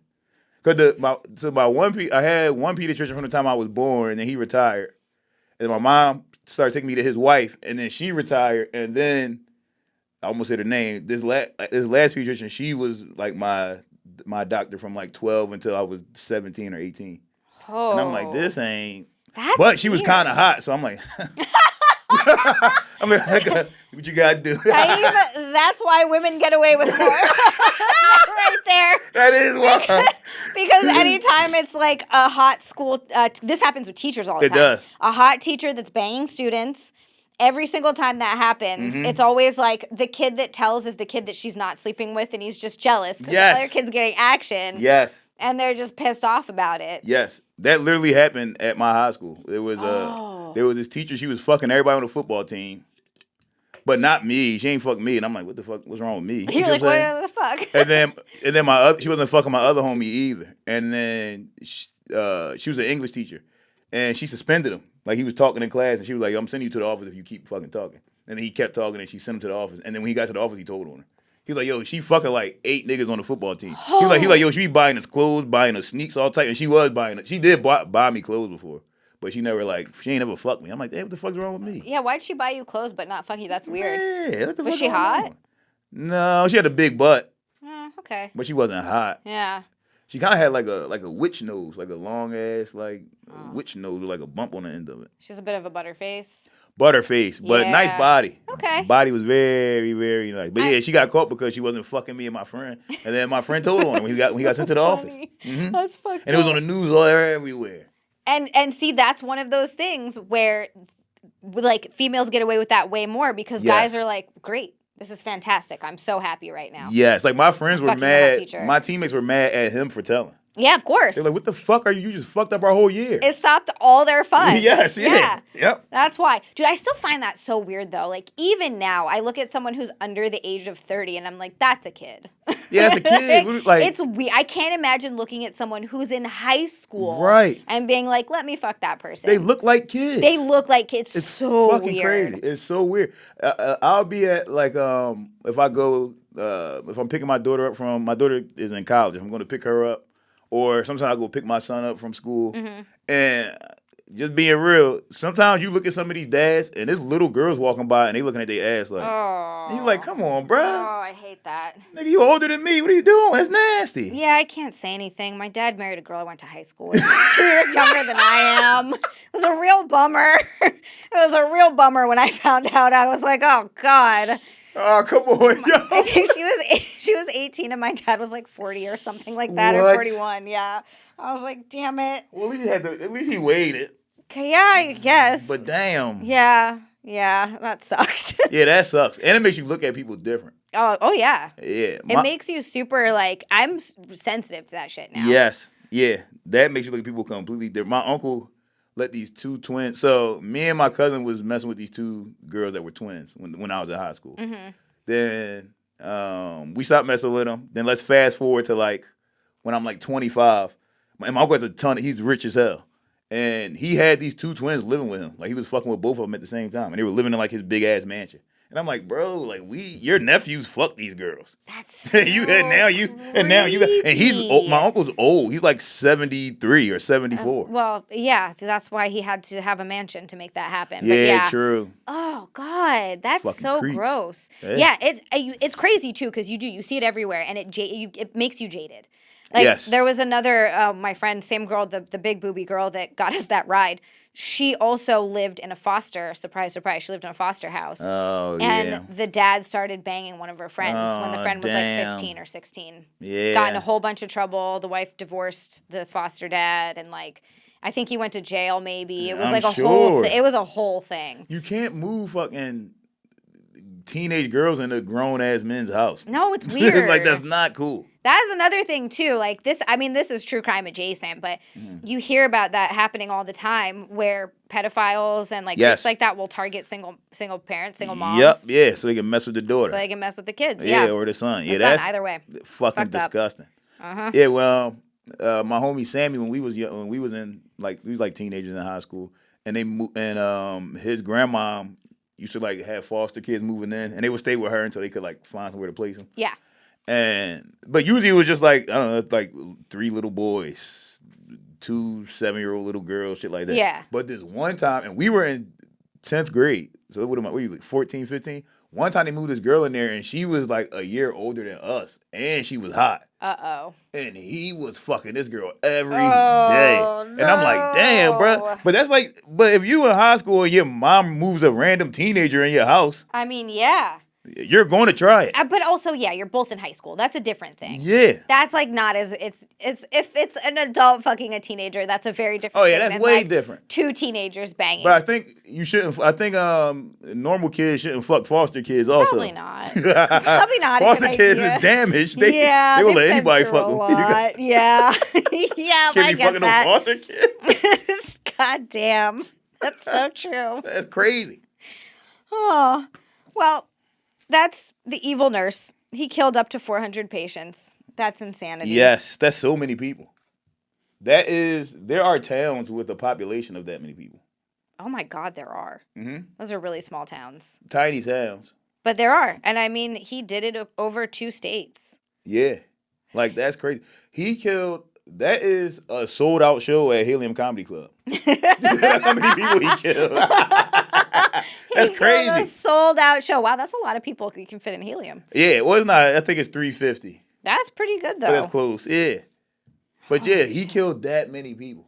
Cause I had one pediatrician from the time I was born, and then he retired. And my mom started taking me to his wife, and then she retired, and then I almost said her name. This last pediatrician, she was like my doctor from like 12 until I was 17 or 18. Oh. And I'm like, this ain't. That's But she was weird. kind of hot, so I'm like, what you gotta do? That's why women get away with more. Right there. That is why. Because anytime it's like a hot school, this happens with teachers all the It time. does. A hot teacher that's banging students. Every single time that happens, Mm-hmm. it's always like the kid that tells is the kid that she's not sleeping with, and he's just jealous because Yes. the other kid's getting action. Yes. And they're just pissed off about it. Yes, that literally happened at my high school. There was this teacher. She was fucking everybody on the football team, but not me. She ain't fucking me, and I'm like, what the fuck? What's wrong with me? You're like, what the fuck? And then she wasn't fucking my other homie either. And then she was an English teacher, and she suspended him. Like he was talking in class, and she was like, I'm sending you to the office if you keep fucking talking. And then he kept talking, and she sent him to the office. And then when he got to the office, he told on her. He was like, yo, she fucking like 8 niggas on the football team. He was like, yo, she be buying us clothes, buying us sneaks, all type. And she was buying it. She did buy me clothes before, but she ain't never fucked me. I'm like, damn, what the fuck's wrong with me? Yeah, why'd she buy you clothes but not fuck you? That's weird. Yeah, what the Was fuck she going hot? on? No, she had a big butt, Okay. but she wasn't hot. Yeah. She kind of had like a witch nose, like a long ass witch nose with like a bump on the end of it. She was a bit of a butterface. Butterface, but Yeah. nice body. Okay. Body was very, very nice. But yeah, she got caught because she wasn't fucking me and my friend. And then my friend told on him when he got sent to the office. Funny. That's fucked And it was up. on the news all everywhere. And see, that's one of those things where like females get away with that way more because guys Yes. are like, great, this is fantastic. I'm so happy right now. Yes, like my friends were Fucking hot mad. teacher. My teammates were mad at him for telling. Yeah, of course. They're like, what the fuck are you? You just fucked up our whole year. It stopped all their fun. Yes, yeah. Yep. That's why. Dude, I still find that so weird though. Like even now, I look at someone who's under the age of 30 and I'm like, that's a kid. Yeah, as a kid. Like, it's weird. I can't imagine looking at someone who's in high school Right. and being like, let me fuck that person. they look like kids. They look like kids. It's so fucking weird. crazy. It's so weird. I'll be at like if I go if I'm picking my daughter up from my daughter is in college. If I'm going to pick her up, or sometimes I go pick my son up from school, and just being real, sometimes you look at some of these dads and there's little girls walking by and they looking at their ass like, and you like, come on, Oh, bruh. I hate that. Nigga, you older than me. What are you doing? That's nasty. Yeah, I can't say anything. My dad married a girl I went to high school with. She's 2 years younger than I am. It was a real bummer. It was a real bummer when I found out. I was like, oh, God. Oh, come on, yo. I think she was 18 and my dad was like 40 or something like that, or What? 41. Yeah. I was like, damn it. Well, at least he waited. Okay, yeah, I guess. But damn. Yeah, that sucks. Yeah, that sucks. And it makes you look at people different. oh yeah. Yeah. It makes you super, like, I'm sensitive to that shit now. Yes. Yeah. That makes you look at people completely different. My uncle let these two twins. So me and my cousin was messing with these two girls that were twins when I was in high school. Then we stopped messing with them. Then let's fast forward to like when I'm like 25. And my uncle has he's rich as hell. And he had these two twins living with him. Like he was fucking with both of them at the same time. And they were living in like his big ass mansion. And I'm like, bro, like your nephews fuck these girls. That's so you and now you got, and he's old, my uncle's old. He's like 73 or 74. Well, yeah, that's why he had to have a mansion to make that happen. Yeah, but yeah, true. Oh God, that's Fucking so creeps. gross. Yeah. Yeah, it's crazy too because you see it everywhere and it makes you jaded. Like Yes. there was another my friend, same girl, the big booby girl that got us that ride. She also lived in a foster. Surprise, surprise! She lived in a foster house. Oh, and yeah. the dad started banging one of her friends when the Oh, friend was damn. like 15 or 16. Yeah. Got in a whole bunch of trouble. The wife divorced the foster dad, and like I think he went to jail. Maybe it was I'm like a sure. whole. It was a whole thing. You can't move fucking teenage girls into grown ass men's house. No, it's weird. Like that's not cool. That's another thing too. Like this, I mean, this is true crime adjacent, but you hear about that happening all the time, where pedophiles and like Yes. groups like that will target single parents, single moms. Yep, yeah, so they can mess with the daughter. So they can mess with the kids. yeah, Yeah, or the son. The Yeah, son, that's either way. fucking Fucked up. disgusting. Uh-huh. Yeah, well, my homie Sammy, when we was young, when we was like teenagers in high school, and his grandmom used to like have foster kids moving in, and they would stay with her until they could like find somewhere to place them. Yeah. But usually it was just like, I don't know, like 3 little boys, 2 7-year-old little girls, shit like that. Yeah. But this one time, and we were in 10th grade, so what were you, like 14, 15? One time they moved this girl in there, and she was like a year older than us, and she was hot. Uh-oh. And he was fucking this girl every day. And I'm like, damn, bro. But but if you in high school and your mom moves a random teenager in your house, I mean, yeah. you're going to try it. But also, yeah, you're both in high school. That's a different thing. Yeah. That's like not as it's if it's an adult fucking a teenager, that's a very different. Oh, yeah, thing that's than, way like, different. 2 teenagers banging. But I think you shouldn't. I think normal kids shouldn't fuck foster kids also. Probably not. Probably not. Foster a good kids idea. is damaged. They Yeah, will let they've anybody been through fuck a them. lot. Yeah, yeah. Can't I be get fucking that. no foster kid. God damn, that's so true. That's crazy. Oh, well, that's the evil nurse. He killed up to 400 patients. That's insanity. Yes, that's so many people. There are towns with a population of that many people. Oh my God, there are. Mm-hmm. Those are really small towns. Tiny towns. But there are. And I mean, he did it over 2 states. Yeah. Like, that's crazy. That is a sold out show at Helium Comedy Club. How many people he killed? That's He killed crazy. a sold out show. Wow, that's a lot of people you can fit in helium. Yeah, well, it's not. I think it's 350. That's pretty good, though. But that's close. Yeah. But yeah, he killed that many people.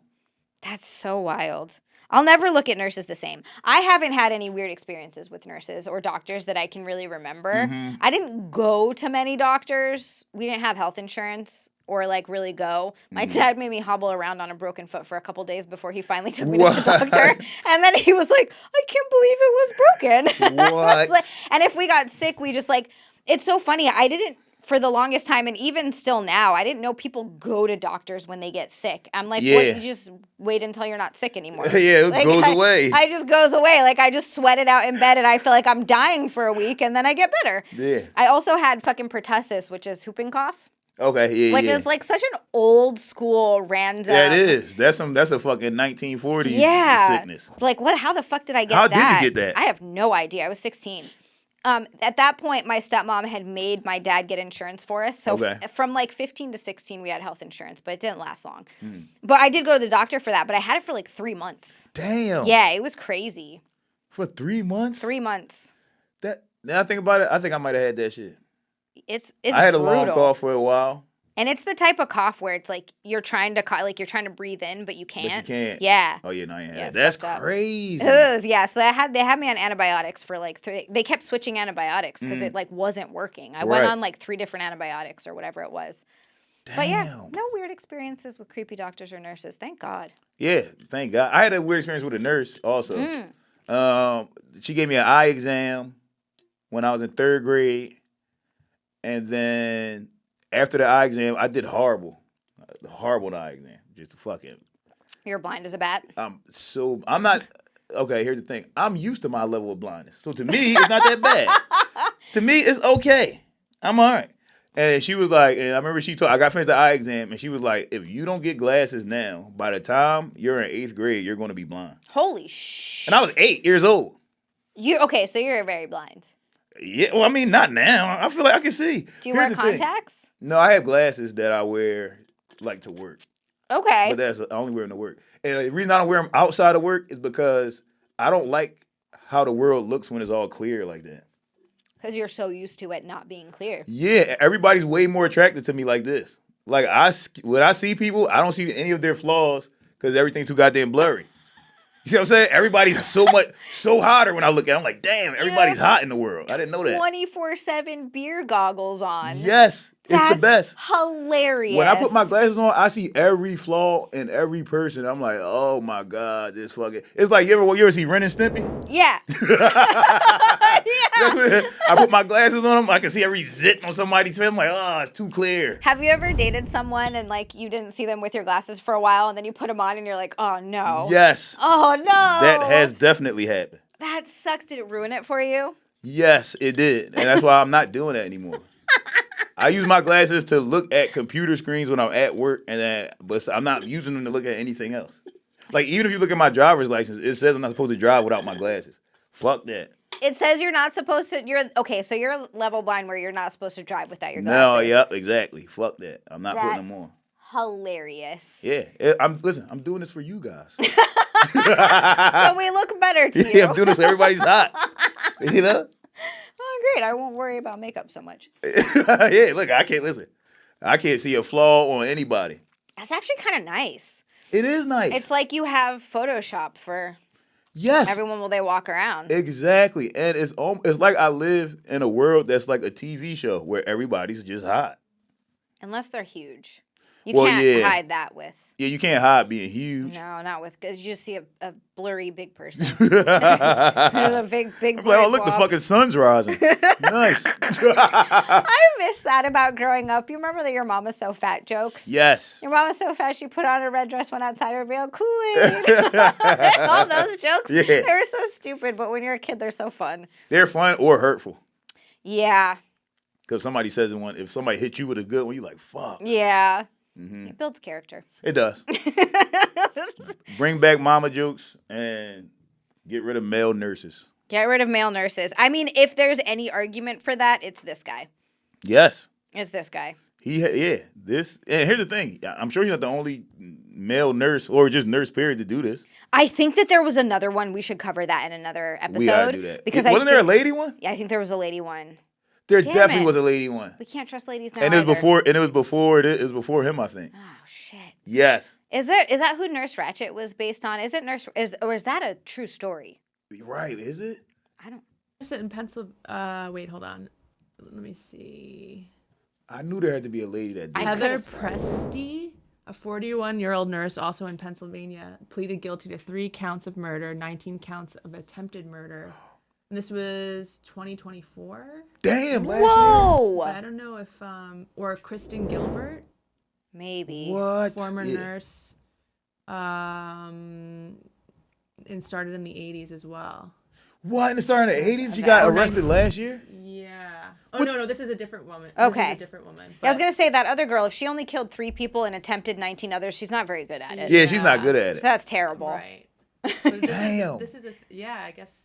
That's so wild. I'll never look at nurses the same. I haven't had any weird experiences with nurses or doctors that I can really remember. Mm-hmm. I didn't go to many doctors. We didn't have health insurance or like really go. My Mm-hmm. dad made me hobble around on a broken foot for a couple days before he finally took me to the doctor. And then he was like, I can't believe it was broken. I was What? like- and if we got sick, we just like, it's so funny. I didn't, for the longest time, and even still now, I didn't know people go to doctors when they get sick. I'm like, Yeah. what, you just wait until you're not sick anymore. Yeah, it goes away. I just goes away. Like, I just sweat it out in bed, and I feel like I'm dying for a week, and then I get better. Yeah. I also had fucking pertussis, which is whooping cough, Okay, yeah, which yeah. is like such an old school random. Yeah, it is. That's a fucking 1940s sickness. Like, what? How the fuck did I get How that? did you get that? I have no idea. I was 16. At that point, my stepmom had made my dad get insurance for us. So Okay. from like 15 to 16, we had health insurance, but it didn't last long. Hmm. But I did go to the doctor for that, but I had it for like 3 months. Damn. Yeah, it was crazy. For 3 months? 3 months. Now I think about it, I think I might have had that shit. It's I had a brutal. long cough for a while. And it's the type of cough where it's like you're trying to breathe in, but you can't. But you can't. Yeah. Oh yeah, no, I ain't Yeah, had it's that. That's fucked up. crazy. Ugh, yeah, so they had me on antibiotics for like 3. They kept switching antibiotics because it like wasn't working. I went Right. on like 3 different antibiotics or whatever it was. Damn. But yeah, no weird experiences with creepy doctors or nurses. Thank God. Yeah, thank God. I had a weird experience with a nurse also. Mm. She gave me an eye exam when I was in 3rd grade. And then after the eye exam, I did horrible. Horrible eye exam. Just fucking. You're blind as a bat. I'm not. Okay, here's the thing. I'm used to my level of blindness. So to me, it's not that bad. To me, it's okay. I'm all right. And she was like, and I remember I got finished the eye exam, and she was like, if you don't get glasses now, by the time you're in 8th grade, you're going to be blind. Holy shit. And I was 8 years old. Okay, so you're very blind. Yeah, well, I mean, not now. I feel like I can see. Do you wear contacts? No, I have glasses that I wear like to work. Okay. But I only wear them to work. And the reason I don't wear them outside of work is because I don't like how the world looks when it's all clear like that. Because you're so used to it not being clear. Yeah, everybody's way more attracted to me like this. Like when I see people, I don't see any of their flaws because everything's too goddamn blurry. You see what I'm saying? Everybody's so hotter when I look at them. I'm like, damn, everybody's hot in the world. I didn't know that. 24/7 beer goggles on. Yes, it's the best. Hilarious. When I put my glasses on, I see every flaw in every person. I'm like, oh my God, this fucking. It's like you ever see Ren and Stimpy? Yeah. I put my glasses on them, I can see every zit on somebody's face. I'm like, oh, it's too clear. Have you ever dated someone and like you didn't see them with your glasses for a while and then you put them on and you're like, oh no. Yes. Oh no. That has definitely happened. That sucks. Did it ruin it for you? Yes, it did. And that's why I'm not doing that anymore. I use my glasses to look at computer screens when I'm at work, but I'm not using them to look at anything else. Like, even if you look at my driver's license, it says I'm not supposed to drive without my glasses. Fuck that. It says you're not supposed to. So you're level blind where you're not supposed to drive without your No, glasses. yep, exactly. Fuck that. I'm not putting them on. Hilarious. Yeah, I'm doing this for you guys. So we look better to you. Yeah, I'm doing this so everybody's hot. You know? Oh, great. I won't worry about makeup so much. Yeah, look, I can't see a flaw on anybody. That's actually kind of nice. It is nice. It's like you have Photoshop for yes everyone while they walk around. Exactly. And it's like I live in a world that's like a TV show where everybody's just hot. Unless they're huge. You can't hide that with. Yeah, you can't hide being huge. No, not with, because you just see a blurry big person. There's a big I'm like, oh, look, the fucking sun's rising. Nice. I miss that about growing up. You remember the "your mama's so fat" jokes? Yes. Your mama's so fat she put on a red dress, went outside her real Kool-Aid. All those jokes, yeah. They were so stupid, but when you're a kid, they're so fun. They're fun or hurtful. Yeah. Because somebody says one, if somebody hits you with a good one, you're like, fuck. Yeah. Mm-hmm. It builds character. It does. Bring back mama jokes and get rid of male nurses. Get rid of male nurses. I mean, if there's any argument for that, it's this guy. Yes. It's this guy. This. And here's the thing. I'm sure he's not the only male nurse or just nurse period to do this. I think that there was another one. We should cover that in another episode. We gotta do that. Because wasn't there a lady one? Yeah, I think there was a lady one. There Damn definitely it. was a lady one. We can't trust ladies now. And it was before him, I think. Oh shit. Yes. Is that who Nurse Ratched was based on? Is that a true story? Right, is it? I don't. Is it in Pennsylvania? Wait, hold on. Let me see. I knew there had to be a lady that did. Heather Presti, a 41-year-old nurse, also in Pennsylvania, pleaded guilty to 3 counts of murder, 19 counts of attempted murder. And this was 2024. Damn, last Whoa! But I don't know if or Kristen Gilbert, Maybe. year. What? former nurse, and started in the 80s as well. What? In the start of the 80s? She got arrested last year? Yeah. Oh, no, this is a different woman. Okay. This is a different woman. Yeah, I was gonna say that other girl. If she only killed 3 people and attempted 19 others, she's not very good at it. Yeah, she's not good at So it. that's terrible. Right. But Damn. This is I guess,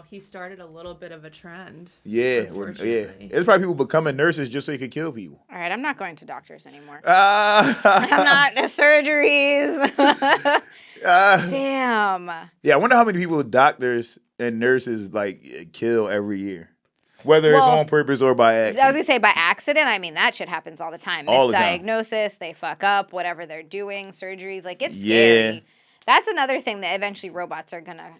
he started a little bit of a trend. Yeah, unfortunately. It's probably people becoming nurses just so they could kill people. All right, I'm not going to doctors anymore. I'm not surgeries. Damn. Yeah, I wonder how many people doctors and nurses like kill every year, whether it's on purpose or by accident. I was gonna say by accident. I mean that shit happens all the time. All the time. Misdiagnosis, they fuck up whatever they're doing, surgeries. Like it's scary. That's another thing that eventually robots are gonna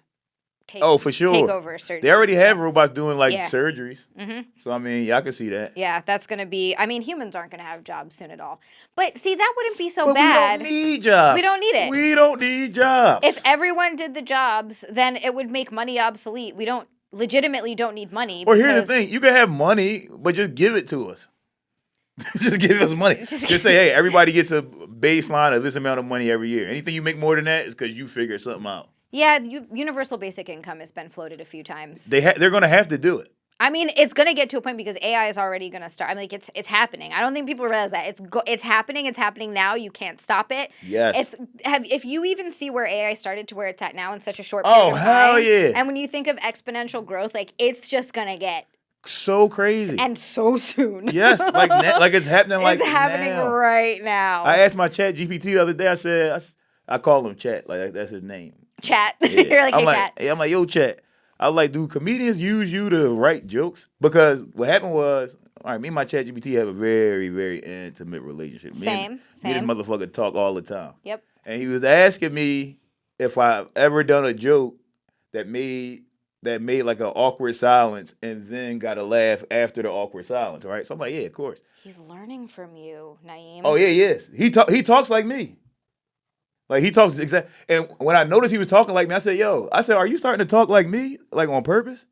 take. Oh, for sure. Take over surgeries. They already have robots doing like Yeah. surgeries. Mm-hmm. So I mean, y'all can see that. Yeah, that's gonna be. I mean, humans aren't gonna have jobs soon at all. But see, that wouldn't be so But bad. we don't need jobs. We don't need it. We don't need jobs. If everyone did the jobs, then it would make money obsolete. We don't need money. Or here's the thing: you can have money, but just give it to us. Just give us money. Just say, hey, everybody gets a baseline of this amount of money every year. Anything you make more than that is because you figured something out. Yeah, universal basic income has been floated a few times. They're going to have to do it. I mean, it's gonna get to a point because AI is already gonna start. I mean, like it's happening. I don't think people realize that it's happening. It's happening now. You can't stop it. Yes. If you even see where AI started to where it's at now in such a short period of time. Oh, hell yeah. And when you think of exponential growth, like it's just gonna get so crazy. and so soon. Yes, like it's happening like it's happening now. right now. I asked my Chat GPT the other day. I said I call him Chat, like that's his name. Chat. Yeah. You're like, hey, Chat. I'm like, yo, Chat. I was like, do comedians use you to write jokes? Because what happened was, all right, me and my Chat GPT have a very, very intimate relationship. Me and this motherfucker talk all the time. Yep. And he was asking me if I've ever done a joke that made like an awkward silence and then got a laugh after the awkward silence, right? So I'm like, yeah, of course. He's learning from you, Naeem. Oh, yeah, yes. He talks like me. Like, he talks exactly. And when I noticed he was talking like me, I said, are you starting to talk like me, like on purpose?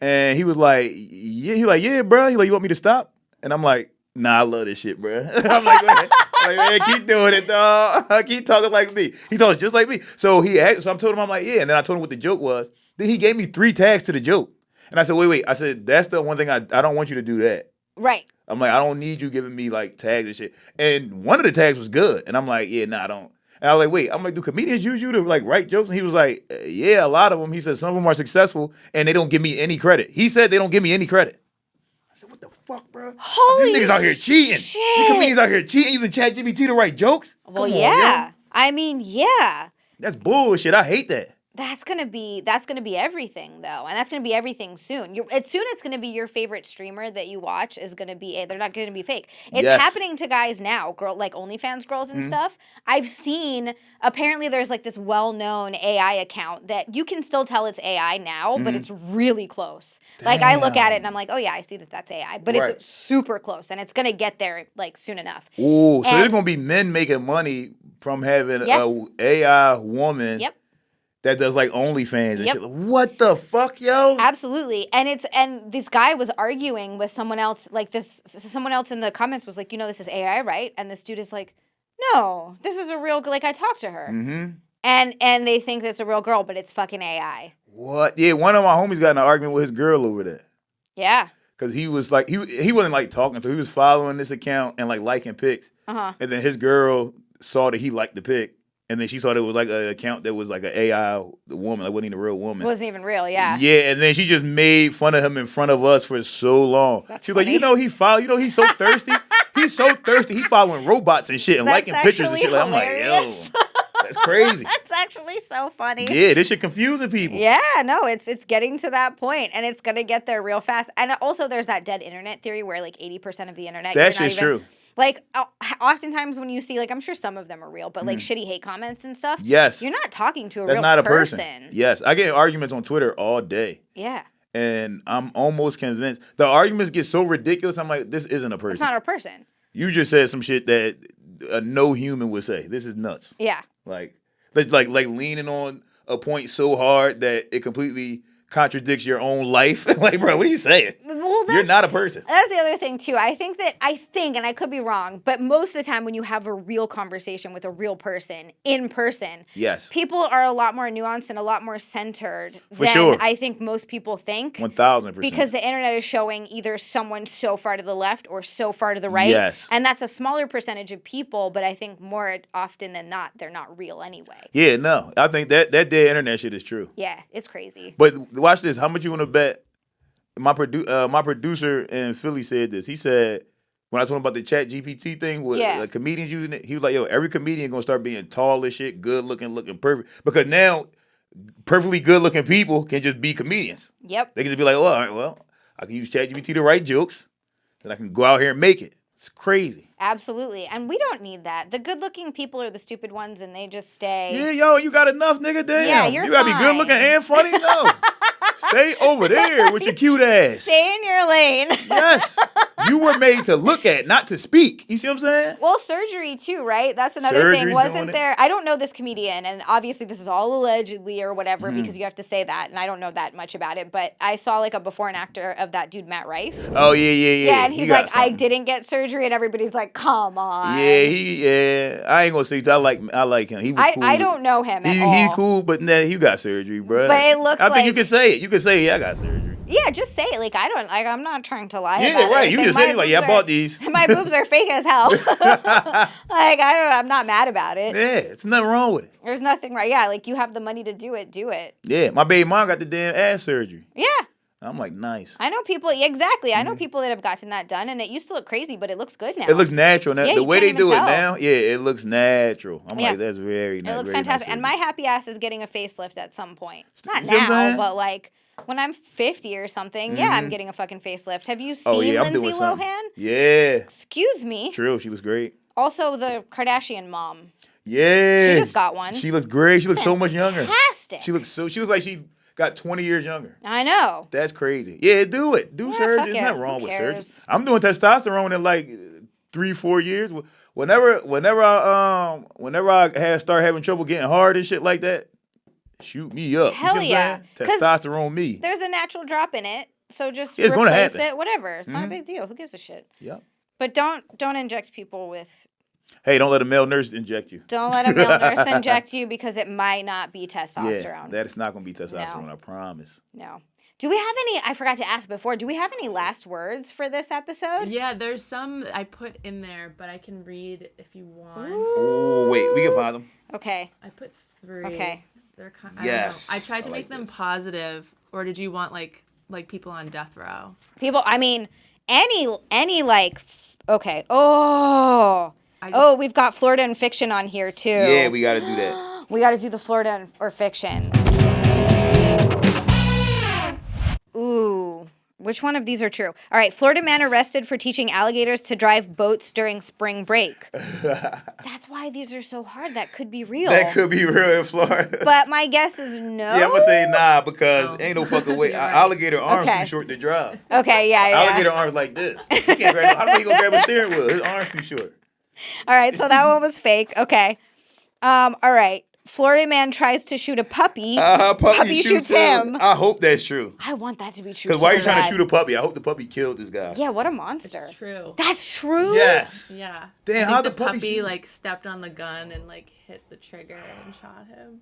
And he was like, yeah. He like, yeah, bro. He like, you want me to stop? And I'm like, nah, I love this shit, bro. I'm like, man, keep doing it, dog. Keep talking like me. He talks just like me. So so I told him, I'm like, yeah. And then I told him what the joke was. Then he gave me 3 tags to the joke. And I said, wait. I said, that's the one thing I don't want you to do that. Right. I'm like, I don't need you giving me like tags and shit. And one of the tags was good. And I'm like, yeah, nah, I don't. And I was like, wait, I'm like, do comedians use you to like write jokes? And he was like, yeah, a lot of them. He said some of them are successful and they don't give me any credit. He said they don't give me any credit. I said, what the fuck, bro? Holy These niggas out here cheating. shit. These comedians out here cheating using ChatGPT to write jokes? Well, Come on, yeah. yo. I mean, yeah. That's bullshit. I hate that. That's gonna be everything though, and that's gonna be everything soon. It's gonna be your favorite streamer that you watch is gonna be they're not gonna be fake. It's happening to guys now, like OnlyFans girls and stuff. I've seen apparently there's like this well-known AI account that you can still tell it's AI now, but it's really close. Like I look at it and I'm like, oh yeah, I see that that's AI, but it's super close and it's gonna get there like soon enough. Ooh, so there's gonna be men making money from having a AI woman. Yep. That does like OnlyFans and shit. What the fuck, yo? Absolutely. And this guy was arguing with someone else, like someone else in the comments was like, this is AI, right? And this dude is like, no, this is a real, like I talked to her. Mm-hmm. And they think that's a real girl, but it's fucking AI. What? Yeah, one of my homies got in an argument with his girl over that. Yeah. Because he was like, he wasn't like talking to her. He was following this account and like liking pics. Uh-huh. And then his girl saw that he liked the pic. And then she saw it was like an account that was like an AI woman. Like wasn't even a real woman. Wasn't even real, yeah. Yeah, and then she just made fun of him in front of us for so long. She was like, he's so thirsty. He's so thirsty. He following robots and shit and liking pictures and shit. Like, I'm like, yo, that's crazy. That's actually so funny. Yeah, this shit confusing people. Yeah, no, it's getting to that point, and it's gonna get there real fast. And also, there's that dead internet theory where like 80% of the internet. That shit's true. Like, oftentimes when you see, like, I'm sure some of them are real, but, like, shitty hate comments and stuff. Yes. You're not talking to a That's real not a person. Yes. I get in arguments on Twitter all day. Yeah. And I'm almost convinced. The arguments get so ridiculous, I'm like, this isn't a person. It's not a person. You just said some shit that no human would say. This is nuts. Yeah. Like leaning on a point so hard that it completely contradicts your own life. Like, bro, what are you saying? Well, you're not a person. That's the other thing, too. I think, and I could be wrong, but most of the time when you have a real conversation with a real person, in person, yes, people are a lot more nuanced and a lot more centered than I think most people think. 1,000%. Because the internet is showing either someone so far to the left or so far to the right. Yes. And that's a smaller percentage of people, but I think more often than not, they're not real anyway. Yeah, no. I think that dead internet shit is true. Yeah, it's crazy. But watch this. How much you want to bet? My producer in Philly said this. He said, when I told him about the Chat GPT thing with comedians using it, he was like, yo, every comedian going to start being tall as shit, good looking perfect. Because now, perfectly good looking people can just be comedians. Yep. They can just be like, well, all right, well, I can use Chat GPT to write jokes, and I can go out here and make it. It's crazy. Absolutely. And we don't need that. The good-looking people are the stupid ones, and they just stay. Yeah, yo, you got enough, nigga. Damn. Yeah, you're You got to be fine. good looking and funny? No. Stay over there with your cute ass. Stay in your lane. Yes. You were made to look at, not to speak. You see what I'm saying? Well, surgery too, right? That's another thing. Wasn't there? I don't know this comedian, and obviously this is all allegedly or whatever because you have to say that, and I don't know that much about it. But I saw like a before and after of that dude Matt Rife. Oh yeah. Yeah, and he's like, I didn't get surgery, and everybody's like, come on. Yeah, I ain't gonna say I like him. He was cool. I don't know him at all. He's cool, but nah, you got surgery, bro. But it looks I think you can say it. You can say, yeah, I got surgery. Yeah, just say it. Like, I'm not trying to lie Yeah, about right. it. You Like, just my say like, yeah, I boobs bought these. My boobs are fake as hell. Like, I'm not mad about it. Yeah, it's nothing wrong with it. There's nothing right. Yeah, like, you have the money to do it. Do it. Yeah, my baby mom got the damn ass surgery. Yeah. I'm like, nice. I know people. Exactly. I know people that have gotten that done, and it used to look crazy, but it looks good now. It looks natural now. Yeah, The you way can't they even do tell. it now, yeah, it looks natural. I'm Yeah. like, that's very nice. It looks very fantastic. nice And my happy ass is getting a facelift at some point. Not see what I'm now, saying? but like when I'm 50 or something, yeah, I'm getting a fucking facelift. Have you seen Oh yeah, I'm Lindsay doing something. Lohan? Yeah, Excuse me. true. She was great. Also, the Kardashian mom. Yeah, She just got one. She looks great. She looks so much younger. Fantastic. She looks like she got 20 years younger. I know. That's crazy. Yeah, do it. Do Yeah, surgery. fuck There's it. nothing wrong Who with surgery. cares? I'm doing testosterone in like 3-4 years. Whenever I start having trouble getting hard and shit like that, shoot me up. Hell you see yeah. what I'm saying? Testosterone me. There's a natural drop in it, so just Yeah, it's gonna replace happen. it. Whatever. It's not a big deal. Who gives a shit? Yep. But don't inject people with. Hey, don't let a male nurse inject you. Don't let a male nurse inject you because it might not be Yeah, testosterone. that is not gonna be testosterone. No. I promise. No. Do we have any? I forgot to ask before. Do we have any last words for this episode? Yeah, there's some I put in there, but I can read if you want. Oh wait, we can find them. Okay. I put 3. Okay. They're kind. Yes, I tried to I make like them this. positive, or did you want like people on death row? People. I mean, any like. Okay. Oh. I Oh, just- we've got Florida and fiction on here too. Yeah, we got to do that. We got to do the Florida or fiction. Ooh. Which one of these are true? All right. Florida man arrested for teaching alligators to drive boats during spring break. That's why these are so hard. That could be real. That could be real in Florida. But my guess is no. Yeah, I'm gonna say nah because ain't no fucking way. You're right. Alligator arms Okay. too short to drive. Okay, yeah. Alligator arms like this. He can't grab. How do he gonna grab a steering wheel? His arms too short. All right, so that one was fake. Okay. All right. Florida man tries to shoot a puppy. Puppy shoots him. I hope that's true. I want that to be true. Because why are you so trying to bad. shoot a puppy? I hope the puppy killed this guy. Yeah, what a monster. It's true. That's true? Yes. Yeah. Damn, I think how the the puppy shoot? like stepped on the gun and like hit the trigger and shot him.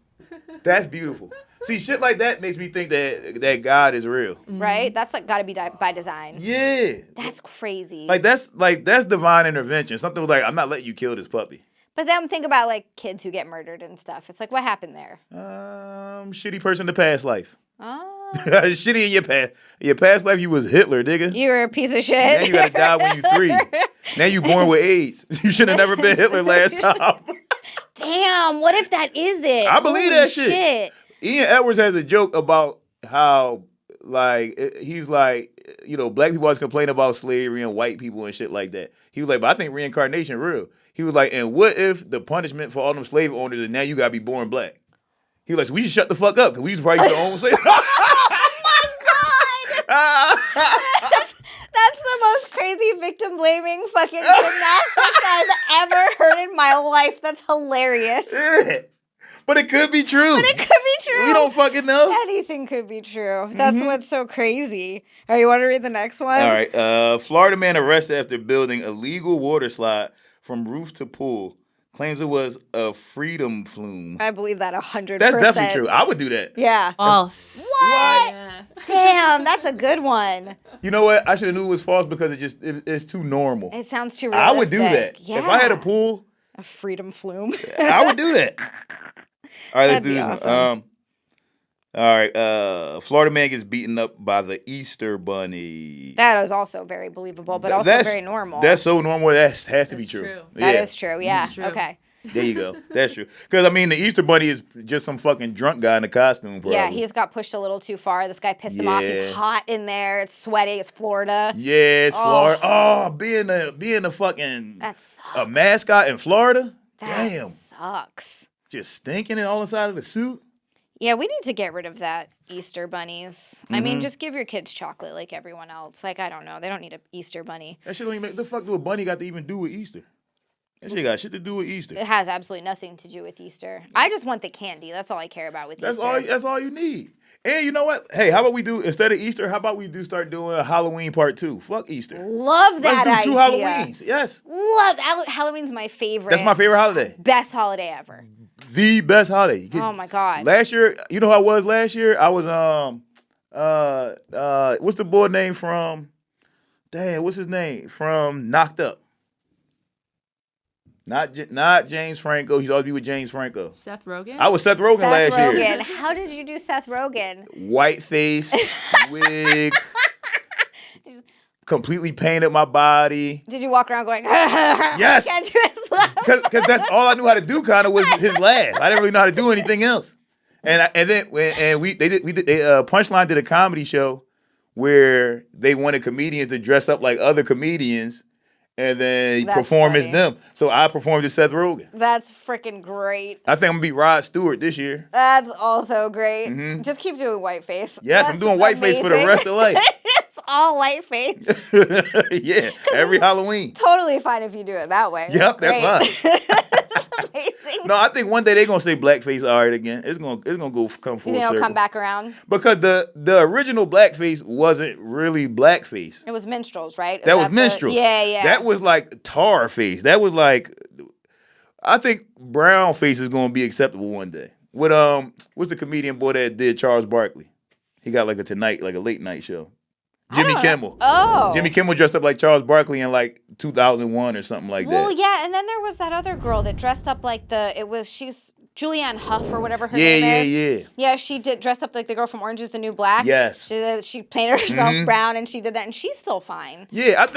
That's beautiful. See, shit like that makes me think that God is real. Right? That's like got to be by design. Yeah. That's crazy. That's divine intervention. Something like, I'm not letting you kill this puppy. But then think about like kids who get murdered and stuff. It's like, what happened there? Shitty person in the past life. Oh, Shitty in your past. In your past life, you was Hitler, nigga. you were a piece of shit. Now you gotta die when you 3. Now you born with AIDS. You should have never been Hitler last time. Damn, what if that is it? I believe Holy that shit. Ian Edwards has a joke about how, he's like, black people always complain about slavery and white people and shit like that. He was like, but I think reincarnation real. He was like, and what if the punishment for all them slave owners is now you gotta be born black? He was like, so we should shut the fuck up because we used to probably used to own slaves. That's the most crazy victim blaming fucking gymnastics I've ever heard in my life. That's hilarious. Yeah. But it could be true. But it could be true. We don't fucking know. Anything could be true. That's what's so crazy. All right, you want to read the next one? All right. Florida man arrested after building a legal water slide from roof to pool. Claims it was a freedom flume. I believe that 100%. That's definitely true. I would do that. Yeah. False. What? Yeah. Damn, that's a good one. You know what? I should have knew it was false because it's too normal. It sounds too realistic. I would do that. Yeah. If I had a pool, A freedom flume. I would do that. All right, let's That'd do be this awesome. one. All right. Florida man gets beaten up by the Easter bunny. That is also very believable, but also very normal. That's so normal. That has to be That's true. true. That is true. Yeah. true. Okay. There you go. That's true. Because, I mean, the Easter bunny is just some fucking drunk guy in a costume, probably. Yeah, he's got pushed a little too far. This guy pissed him off. He's Yeah. hot in there. It's sweaty. It's Florida. Yeah, it's Florida. Oh, being a fucking That sucks. a mascot in Florida? That Damn. sucks. Just stinking it all inside of the suit? Yeah, we need to get rid of that Easter bunnies. I Mm-hmm. mean, just give your kids chocolate like everyone else. Like, I don't know. They don't need an Easter bunny. That shit don't even make... The fuck do a bunny got to even do with Easter? That shit got shit to do with Easter. It has absolutely nothing to do with Easter. I just want the candy. That's all I care about with That's Easter. all you need. And you know what? Hey, how about we do, instead of Easter, how about we start doing Halloween part 2? Fuck Easter. Love that Let's do 2 idea. Halloweens. Yes. Love Halloween's my favorite. That's my favorite holiday. Best holiday ever. The best holiday. Oh my God. Last year, you know how I was last year? I was What's the boy name from? Damn, what's his name from Knocked Up? Not James Franco. He's always be with James Franco. Seth Rogen? I was Seth Rogen Seth last Rogen. year. How did you do Seth Rogen? White face, wig, completely painted my body. Did you walk around going, Yes. can't do his laugh? Because that's all I knew how to do. Kind of was his laugh. I didn't really know how to do anything else. And then Punchline did a comedy show where they wanted comedians to dress up like other comedians and then That's perform as funny. them. So I performed as Seth Rogen. That's freaking great. I think I'm gonna be Rod Stewart this year. That's also great. Just keep doing whiteface. Yes, I'm doing whiteface for the rest of life. It's all whiteface. Yeah, every Halloween. Totally fine if you do it that way. Yep, that's Great. fine. That's amazing. No, I think one day they're gonna say blackface all right again. It's gonna come full You know, circle. come back around. Because the original blackface wasn't really blackface. It was minstrels, right? Is That was the- minstrels. Yeah. That was like tar face. That was like, I think brown face is gonna be acceptable one day. With what's the comedian boy that did Charles Barkley? He got like a late night show. Jimmy Kimmel. Oh. Jimmy Kimmel dressed up like Charles Barkley in like 2001 or something like Well, that. yeah, and then there was that other girl that dressed up like she's Julianne Hough or whatever her Yeah, name is. yeah. Yeah, she did dressed up like the girl from Orange is the New Black. Yes. She painted herself brown and she did that and she's still fine. Yeah, I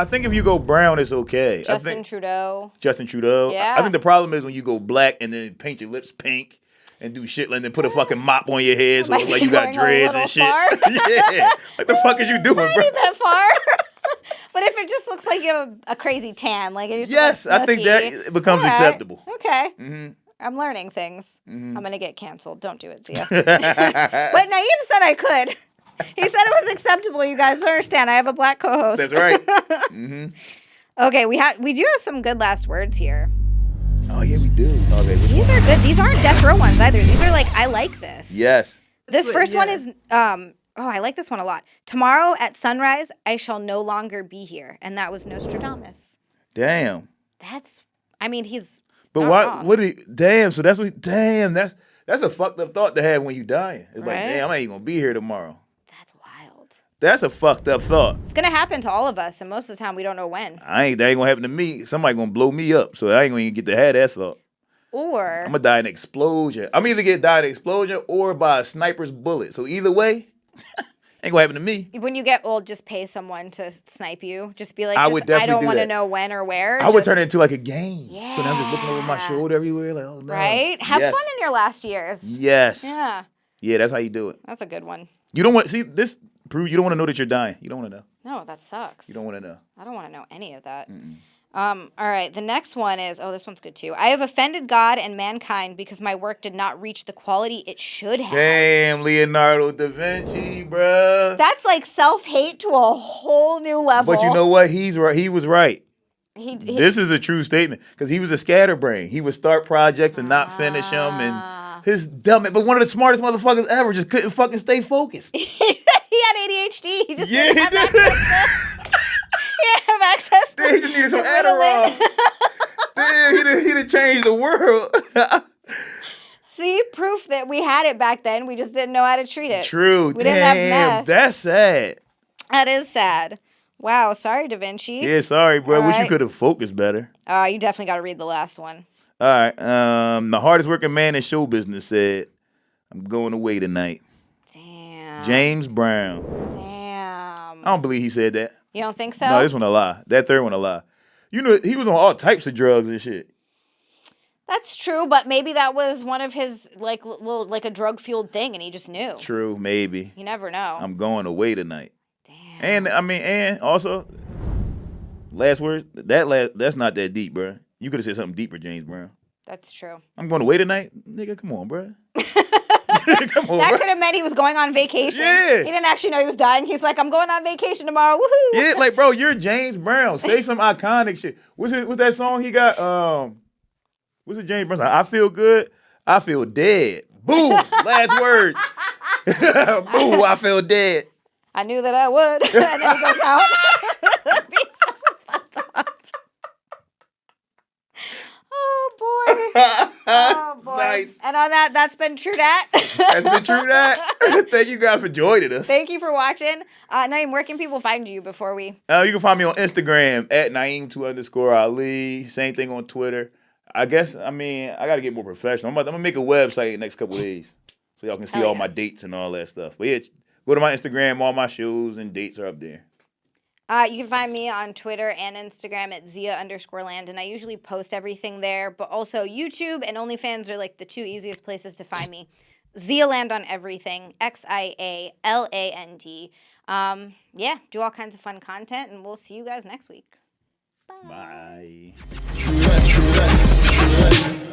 think if you go brown, it's okay. Justin Trudeau. Justin Trudeau. Yeah. I think the problem is when you go black and then paint your lips pink and do shit like then put a fucking mop on your head so it Might looks like be you got going a dreads little and shit. far. Yeah. What the fuck is you doing, bro? Tiny bit far. But if it just looks like you have a crazy tan, like it just Yes, looks I think snooky. that becomes All right. acceptable. Okay. I'm learning things. I'm gonna get canceled. Don't do it, Zia. But Naeem said I could. He said it was acceptable. You guys don't understand. I have a black co-host. That's right. Okay, we do have some good last words here. Oh yeah, we do. Okay. These are good. These aren't death row ones either. These are like I like this. Yes. This first one yeah. is I like this one a lot. Tomorrow at sunrise, I shall no longer be here, and that was Nostradamus. Damn. He's. But not why? wrong. What? Damn. So that's what. Damn. That's a fucked up thought to have when you dying. It's like, Right? damn, I ain't gonna be here tomorrow. That's wild. That's a fucked up thought. It's gonna happen to all of us, and most of the time we don't know when. That ain't gonna happen to me. Somebody gonna blow me up, so I ain't gonna even get to have that thought. Or I'm gonna die in an explosion. I'm either get die in an explosion or by a sniper's bullet. So either way, ain't gonna happen to me. when you get old, just pay someone to snipe you. Just be like, I would I definitely don't do want to that. know when or where. I would just- turn it into like a game. So now I'm just looking over my Yeah. shoulder everywhere, like, oh no. Right? Have Yes. fun in your last years. Yes. Yeah, Yeah, that's how you do it. that's a good one. You don't want see this prove you don't want to know that you're dying. You don't want to know. No, that sucks. You don't want to know. I don't want to know any of that. All right, the next one is, this one's good too. I have offended God and mankind because my work did not reach the quality it should have. Damn, Leonardo da Vinci, bruh. That's like self-hate to a whole new level. But you know what? He's right. He was right. he This is a true statement because he was a scatterbrain. He would start projects and not finish them, and his dumb. But one of the smartest motherfuckers ever just couldn't fucking stay focused. he had ADHD. He just Yeah, didn't he have did. access to He just needed some Ritalin. Adderall. Damn, he'd have changed the world. See, proof that we had it back then. We just didn't know how to treat it. True. We didn't have Damn, meth. that's sad. That is sad. Wow, sorry, Da Vinci. Yeah, sorry, bro. All Wish you right. could have focused better. You definitely got to read the last one. All right. The hardest working man in show business said, "I'm going away tonight." Damn. James Brown. Damn. I don't believe he said that. You don't think so? No, this one a lie. That third one a lie. You know, he was on all types of drugs and shit. That's true, but maybe that was one of his like little like a drug fueled thing, and he just knew. True, maybe. You never know. I'm going away tonight. Damn. And also, last words. That's not that deep, bro. You could have said something deeper, James Brown. That's true. I'm going away tonight, nigga. Come on, bro. Come on, That bro. could have meant he was going on vacation. Yeah. He didn't actually know he was dying. He's like, I'm going on vacation tomorrow. Woohoo. Yeah, like, bro, you're James Brown. Say some iconic shit. What's that song he got? What's it, James Brown? I feel good. I feel dead. Boom. Last words. Boom. I feel dead. I knew that I would. And then he goes out. That'd be so fucked up. Oh boy. Oh boy. Nice. guys. And on that, that's been True Dat. That's been True Dat. Thank you guys for joining us. Thank you for watching. Naeem, where can people find you before we? You can find me on Instagram at Naeem2_Ali. Same thing on Twitter. I guess, I got to get more professional. I'm going to make a website in the next couple of days so y'all can see all my dates and all that stuff. But yeah, go to my Instagram. All my shows and dates are up there. You can find me on Twitter and Instagram at Zia_land, and I usually post everything there, but also YouTube and OnlyFans are like the two easiest places to find me. Zialand on everything, XIALAND. Yeah, do all kinds of fun content, and we'll see you guys next week. Bye. True that, true that, true that.